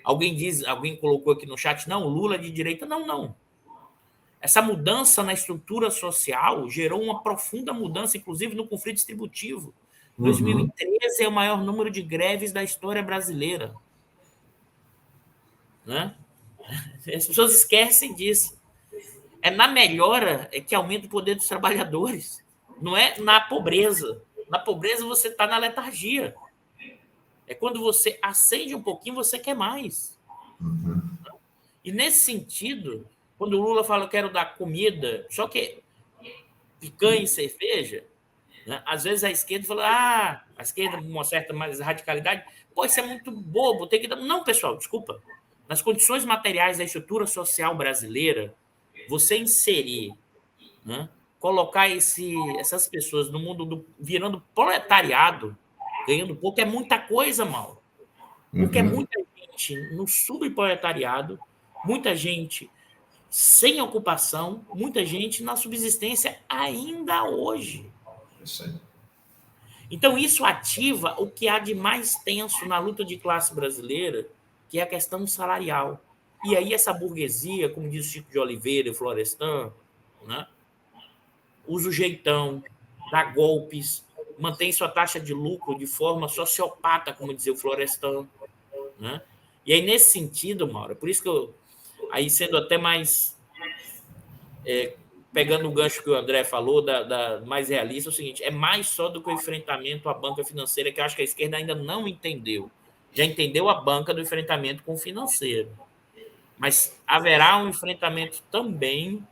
Alguém colocou aqui no chat, não, Lula é de direita. Não, não. Essa mudança na estrutura social gerou uma profunda mudança, inclusive no conflito distributivo. 2013 é o maior número de greves da história brasileira. Né? As pessoas esquecem disso. É na melhora que aumenta o poder dos trabalhadores. Não é na pobreza. Na pobreza você está na letargia. É quando você acende um pouquinho, você quer mais. E nesse sentido, quando o Lula fala, eu quero dar comida, só que picanha e cerveja, né? Às vezes a esquerda fala, a esquerda com uma certa mais radicalidade, pô, isso é muito bobo, tem que dar... Não, pessoal, desculpa. Nas condições materiais da estrutura social brasileira, você inserir, né, colocar essas pessoas no mundo virando proletariado, ganhando pouco, é muita coisa, mal. Porque é muita gente no subproletariado, muita gente sem ocupação, muita gente na subsistência ainda hoje. Então, isso ativa o que há de mais tenso na luta de classe brasileira, que é a questão salarial. E aí essa burguesia, como diz Chico de Oliveira e Florestan, né, usa o jeitão, dá golpes, mantém sua taxa de lucro de forma sociopata, como dizia o Florestan. Né? E aí, nesse sentido, Mauro, por isso que eu, aí sendo até mais... pegando o gancho que o André falou, mais realista, é o seguinte, é mais só do que o enfrentamento à banca financeira, que eu acho que a esquerda ainda não entendeu. Já entendeu a banca do enfrentamento com o financeiro. Mas haverá um enfrentamento também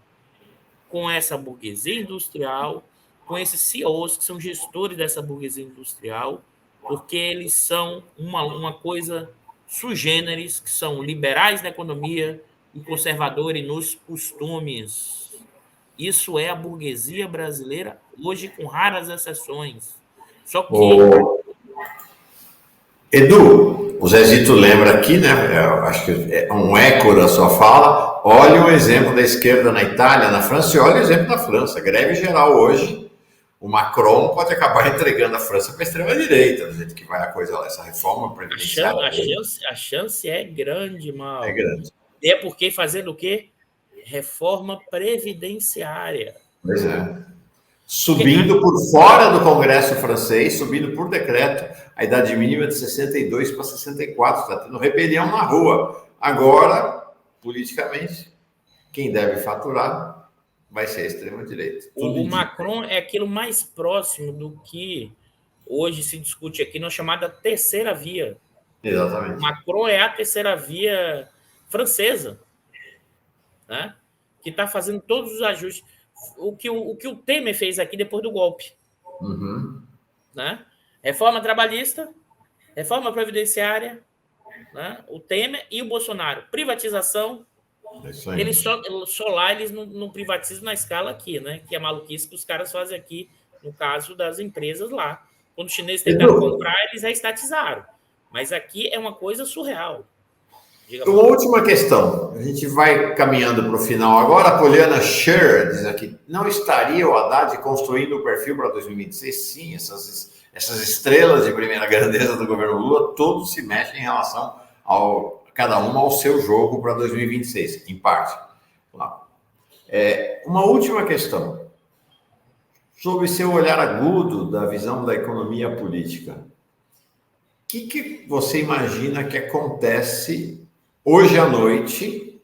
com essa burguesia industrial, com esses CEOs, que são gestores dessa burguesia industrial, porque eles são uma coisa sui generis, que são liberais na economia e conservadores nos costumes. Isso é a burguesia brasileira, hoje com raras exceções. Só que... Edu, o Zezito lembra aqui, né? Eu acho que é um eco da sua fala. Olha o exemplo da esquerda na Itália, na França, e olha o exemplo da França. Greve geral hoje. O Macron pode acabar entregando a França para a extrema-direita, do jeito que vai a coisa lá. Essa reforma previdenciária. A chance é grande, Mal. É grande. E é porque fazendo o quê? Reforma previdenciária. Pois é. Subindo por fora do Congresso francês, subindo por decreto, a idade mínima de 62 para 64. Está tendo rebelião na rua. Agora, politicamente, quem deve faturar vai ser a extrema-direita. O Macron é aquilo mais próximo do que hoje se discute aqui na chamada terceira via. Exatamente. O Macron é a terceira via francesa, né? Que está fazendo todos os ajustes. O que o Temer fez aqui depois do golpe. Né? Reforma trabalhista, reforma previdenciária, né? O Temer e o Bolsonaro. Privatização. Eles só lá eles não privatizam na escala aqui, né? Que é maluquice que os caras fazem aqui, no caso das empresas lá. Quando os chineses tentaram comprar, eles já estatizaram. Mas aqui é uma coisa surreal. Uma última questão. A gente vai caminhando para o final agora. A Poliana Scher diz aqui, não estaria o Haddad construindo o perfil para 2026? Sim, essas estrelas de primeira grandeza do governo Lula, todos se mexem em relação cada uma ao seu jogo para 2026, em parte. Uma última questão. Sobre seu olhar agudo da visão da economia política. O que você imagina que acontece hoje à noite,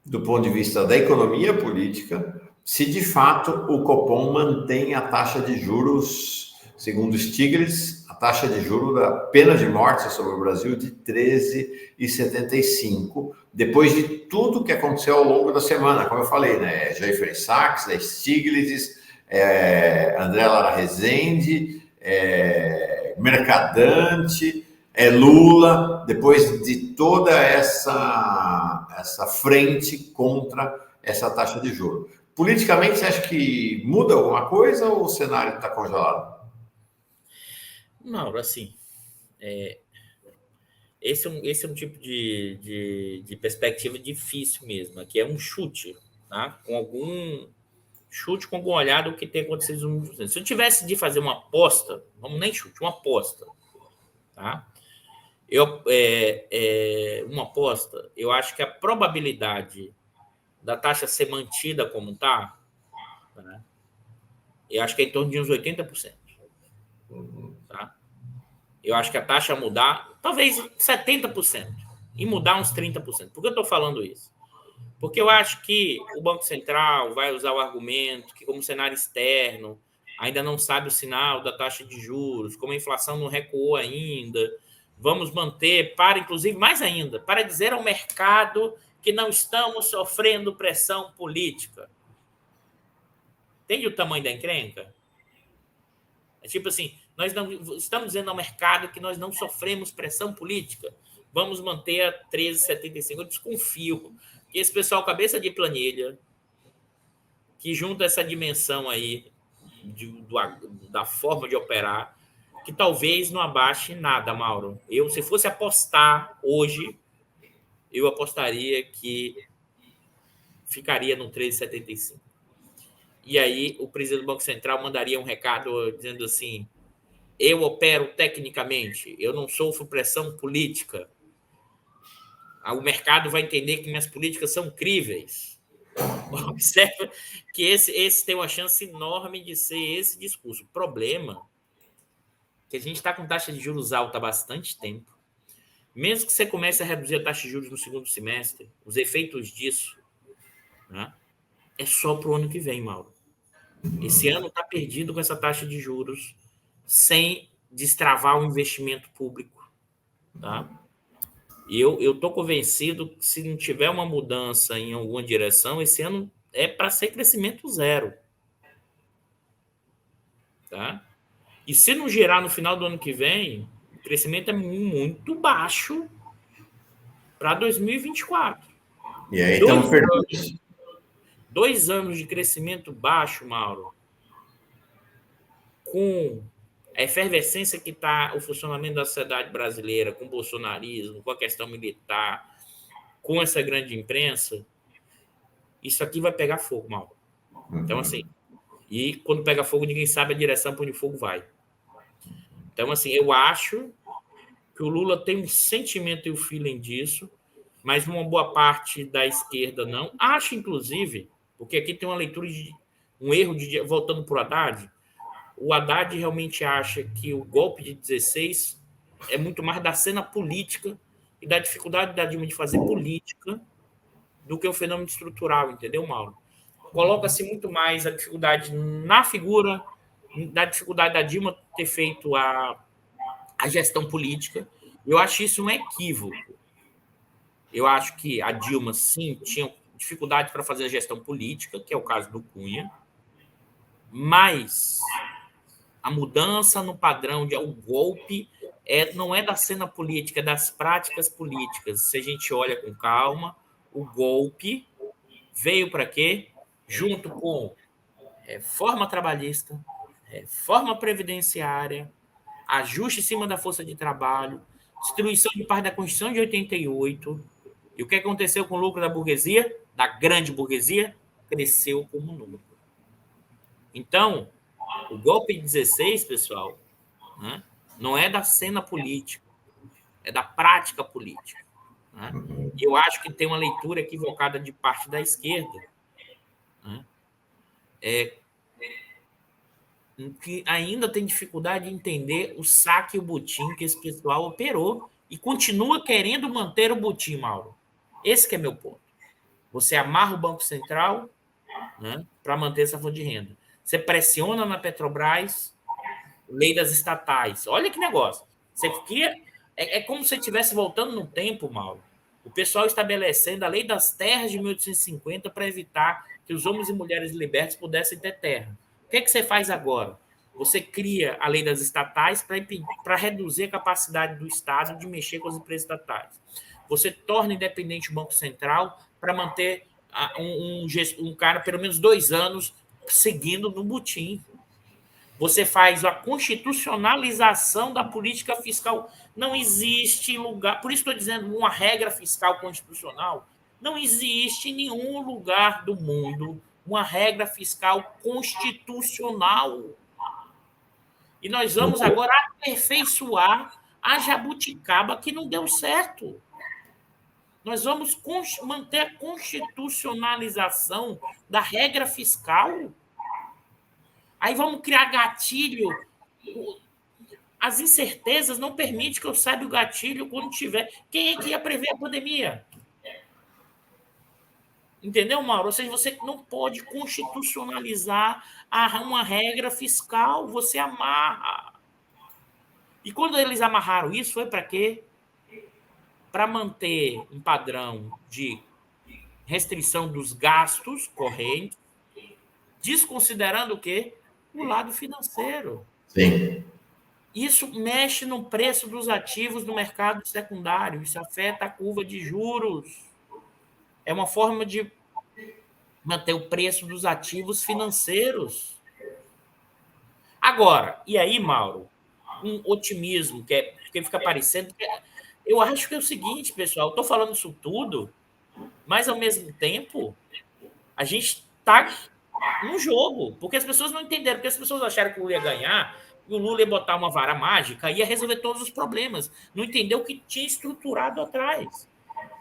do ponto de vista da economia política, se de fato o Copom mantém a taxa de juros, segundo Stiglitz, a taxa de juros da pena de morte sobre o Brasil de 13,75, depois de tudo que aconteceu ao longo da semana, como eu falei, né? Jeffrey Sachs, Stiglitz, André Lara Rezende, Mercadante, Lula, depois de toda essa frente contra essa taxa de juros. Politicamente, você acha que muda alguma coisa ou o cenário está congelado? Não, assim, esse é um tipo de perspectiva difícil mesmo. Aqui é um chute, tá? Com chute com alguma olhada o que tem acontecido nos últimos anos. Se eu tivesse de fazer uma aposta, vamos nem chute, uma aposta, tá? Uma aposta, eu acho que a probabilidade da taxa ser mantida como está, né? Eu acho que é em torno de uns 80%. Tá? Eu acho que a taxa mudar, talvez 70%, e mudar uns 30%. Por que eu estou falando isso? Porque eu acho que o Banco Central vai usar o argumento que, como cenário externo, ainda não sabe o sinal da taxa de juros, como a inflação não recuou ainda, vamos manter, inclusive, mais ainda, para dizer ao mercado que não estamos sofrendo pressão política. Entende o tamanho da encrenca? É tipo assim, nós não estamos dizendo ao mercado que nós não sofremos pressão política. Vamos manter a 13,75. Eu desconfio que esse pessoal cabeça de planilha, que junta essa dimensão aí da forma de operar, que talvez não abaixe nada, Mauro. Se fosse apostar hoje, eu apostaria que ficaria no 13,75. E aí o presidente do Banco Central mandaria um recado dizendo assim: eu opero tecnicamente, eu não sofro pressão política. O mercado vai entender que minhas políticas são críveis. Observa que esse tem uma chance enorme de ser esse discurso. O problema é que a gente está com taxa de juros alta há bastante tempo. Mesmo que você comece a reduzir a taxa de juros no segundo semestre, os efeitos disso, né, é só para o ano que vem, Mauro. Esse ano está perdido com essa taxa de juros sem destravar o investimento público. Tá? E eu estou convencido que se não tiver uma mudança em alguma direção, esse ano é para ser crescimento zero. Tá? E se não girar no final do ano que vem, o crescimento é muito baixo para 2024. E aí estamos perdidos. 2 anos de crescimento baixo, Mauro, com a efervescência que está o funcionamento da sociedade brasileira, com o bolsonarismo, com a questão militar, com essa grande imprensa, isso aqui vai pegar fogo, Mauro. Então, assim, e quando pega fogo, ninguém sabe a direção para onde o fogo vai. Então, assim, eu acho que o Lula tem um sentimento e um feeling disso, mas uma boa parte da esquerda não. Acho, inclusive, porque aqui tem uma leitura de um erro, voltando para o Haddad, o Haddad realmente acha que o golpe de 16 é muito mais da cena política e da dificuldade da Dilma de fazer política do que o fenômeno estrutural, entendeu, Mauro? Coloca-se muito mais a dificuldade na figura, da dificuldade da Dilma ter feito a gestão política. Eu acho isso um equívoco. Eu acho que a Dilma, sim, tinha dificuldade para fazer a gestão política, que é o caso do Cunha, mas a mudança no padrão o golpe não é da cena política, é das práticas políticas. Se a gente olha com calma, o golpe veio para quê? Junto com reforma trabalhista, reforma previdenciária, ajuste em cima da força de trabalho, destruição de parte da Constituição de 88. E o que aconteceu com o lucro da burguesia? Da grande burguesia? Cresceu como nunca. Então, o golpe de 16, pessoal, né, não é da cena política, é da prática política. Né? E eu acho que tem uma leitura equivocada de parte da esquerda, né, que ainda tem dificuldade de entender o saque e o butim que esse pessoal operou e continua querendo manter o butim, Mauro. Esse que é meu ponto. Você amarra o Banco Central, né, para manter essa fonte de renda. Você pressiona na Petrobras, lei das estatais. Olha que negócio. Você cria, é como se você estivesse voltando no tempo, Mauro. O pessoal estabelecendo a lei das terras de 1850 para evitar que os homens e mulheres libertos pudessem ter terra. O que é que você faz agora? Você cria a lei das estatais para reduzir a capacidade do Estado de mexer com as empresas estatais. Você torna independente o Banco Central para manter um cara pelo menos 2 anos seguindo no butim. Você faz a constitucionalização da política fiscal. Não existe lugar... Por isso estou dizendo uma regra fiscal constitucional. Não existe em nenhum lugar do mundo uma regra fiscal constitucional. E nós vamos agora aperfeiçoar a jabuticaba que não deu certo. Nós vamos manter a constitucionalização da regra fiscal. Aí vamos criar gatilho. As incertezas não permitem que eu saiba o gatilho quando tiver. Quem é que ia prever a pandemia? Entendeu, Mauro? Ou seja, você não pode constitucionalizar uma regra fiscal, você amarra. E quando eles amarraram isso, foi para quê? Para manter um padrão de restrição dos gastos correntes, desconsiderando o quê? O lado financeiro. Sim. Isso mexe no preço dos ativos do mercado secundário, isso afeta a curva de juros. É uma forma de manter o preço dos ativos financeiros. Agora, e aí, Mauro, um otimismo que fica parecendo... Eu acho que é o seguinte, pessoal, eu estou falando isso tudo, mas, ao mesmo tempo, a gente está no jogo, porque as pessoas não entenderam, porque as pessoas acharam que o Lula ia ganhar, e o Lula ia botar uma vara mágica e ia resolver todos os problemas. Não entendeu o que tinha estruturado atrás.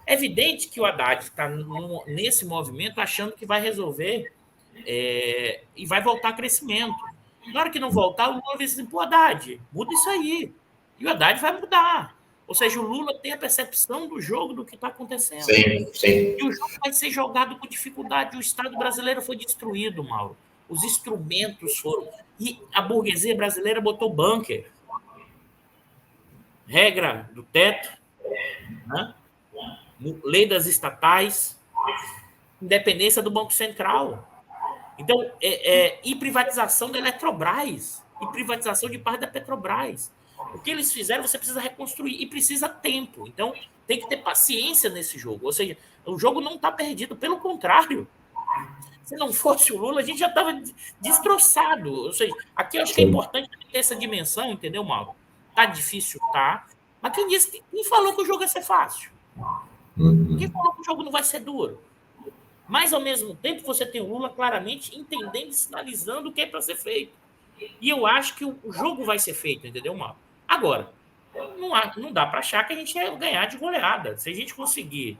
É evidente que o Haddad está nesse movimento achando que vai resolver e vai voltar a crescimento. Na hora que não voltar, o Lula vai dizer assim, pô, Haddad, muda isso aí. E o Haddad vai mudar. Ou seja, o Lula tem a percepção do jogo, do que está acontecendo. Sim, sim. E o jogo vai ser jogado com dificuldade. O Estado brasileiro foi destruído, Mauro. Os instrumentos foram... E a burguesia brasileira botou bunker. Regra do teto, né? Lei das estatais, independência do Banco Central. Então, e privatização da Eletrobras, e privatização de parte da Petrobras. O que eles fizeram, você precisa reconstruir, e precisa tempo. Então, tem que ter paciência nesse jogo. Ou seja, o jogo não está perdido, pelo contrário. Se não fosse o Lula, a gente já estava destroçado. Ou seja, aqui eu acho que é importante ter essa dimensão, entendeu, Mauro? Tá difícil, tá. Mas quem falou que o jogo ia ser fácil? Quem falou que o jogo não vai ser duro? Mas, ao mesmo tempo, você tem o Lula claramente entendendo e sinalizando o que é para ser feito. E eu acho que o jogo vai ser feito, entendeu, Mauro? Agora, não dá para achar que a gente vai ganhar de goleada. Se a gente conseguir,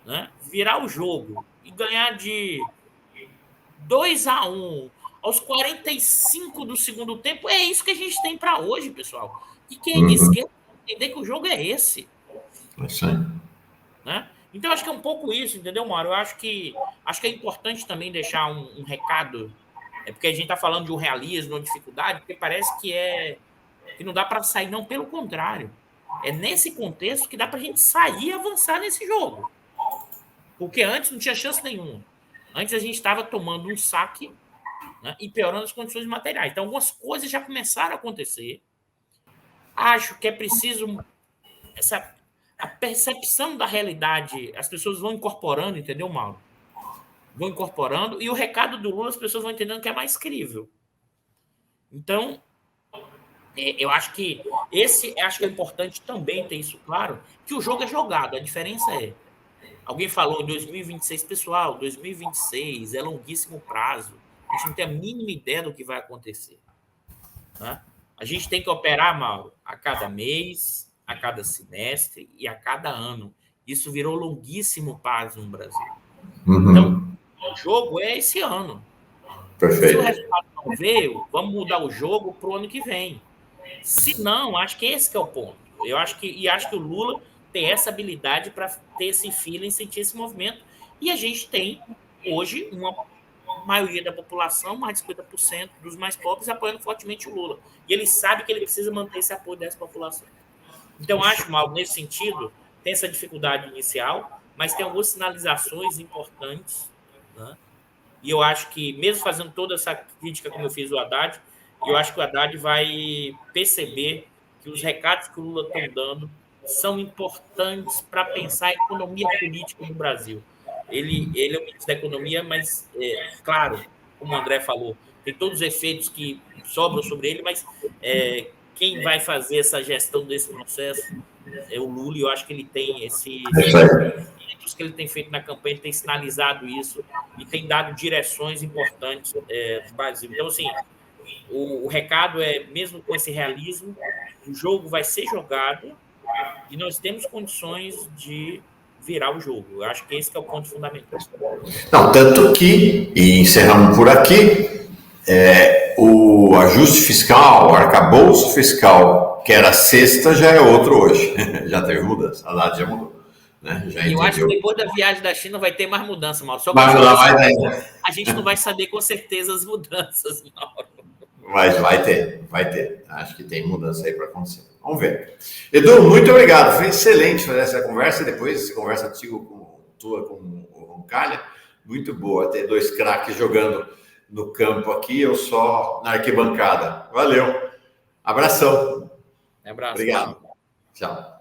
né, virar o jogo e ganhar de 2-1 aos 45 do segundo tempo, é isso que a gente tem para hoje, pessoal. E quem é de esquerda entender que o jogo é esse. É isso aí. Né? Então, acho que é um pouco isso, entendeu, Mauro? Eu acho que é importante também deixar um recado, porque a gente está falando de um realismo, de uma dificuldade, porque parece que não dá para sair, não, pelo contrário. É nesse contexto que dá para a gente sair e avançar nesse jogo. Porque antes não tinha chance nenhuma. Antes a gente estava tomando um saque, né, e piorando as condições materiais. Então, algumas coisas já começaram a acontecer. Acho que é preciso a percepção da realidade, as pessoas vão incorporando, entendeu, Mauro? Vão incorporando, e o recado do Lula as pessoas vão entendendo que é mais crível. Então, eu acho que é importante também ter isso claro, que o jogo é jogado, a diferença é, alguém falou em 2026, pessoal, 2026 é longuíssimo prazo, a gente não tem a mínima ideia do que vai acontecer. Né? A gente tem que operar, Mauro, a cada mês, a cada semestre e a cada ano. Isso virou longuíssimo prazo no Brasil. Então, o jogo é esse ano. Perfeito. Se o resultado não veio, vamos mudar o jogo para o ano que vem. Se não, acho que esse que é o ponto. Acho que o Lula tem essa habilidade para ter esse feeling, sentir esse movimento. E a gente tem, hoje, uma maioria da população, mais de 50% dos mais pobres, apoiando fortemente o Lula. E ele sabe que ele precisa manter esse apoio dessa população. Então, acho, Mauro, nesse sentido, tem essa dificuldade inicial, mas tem algumas sinalizações importantes, né? E eu acho que, mesmo fazendo toda essa crítica como eu fiz do Haddad, eu acho que o Haddad vai perceber que os recados que o Lula está dando são importantes para pensar a economia política do Brasil. Ele é o ministro da Economia, mas, claro, como o André falou, tem todos os efeitos que sobram sobre ele, mas quem vai fazer essa gestão desse processo é o Lula, e eu acho que ele tem que ele tem feito na campanha, ele tem sinalizado isso, e tem dado direções importantes para o Brasil. Então, assim, o recado é, mesmo com esse realismo, o jogo vai ser jogado e nós temos condições de virar o jogo. Eu acho que esse que é o ponto fundamental. Não, tanto que, e encerramos por aqui, o ajuste fiscal, o arcabouço fiscal, que era sexta, já é outro hoje. Já teve mudança, a data já mudou. Né? Já eu acho que depois da viagem da China vai ter mais mudança, Mauro. Só que a gente não vai saber com certeza as mudanças, Mauro. Mas vai ter. Acho que tem mudança aí para acontecer. Vamos ver. Edu, muito obrigado. Foi excelente fazer essa conversa. Depois essa conversa com o Roncalha. Muito boa ter dois craques jogando no campo aqui, eu só na arquibancada. Valeu. Abração. Abraço. Obrigado. Tchau.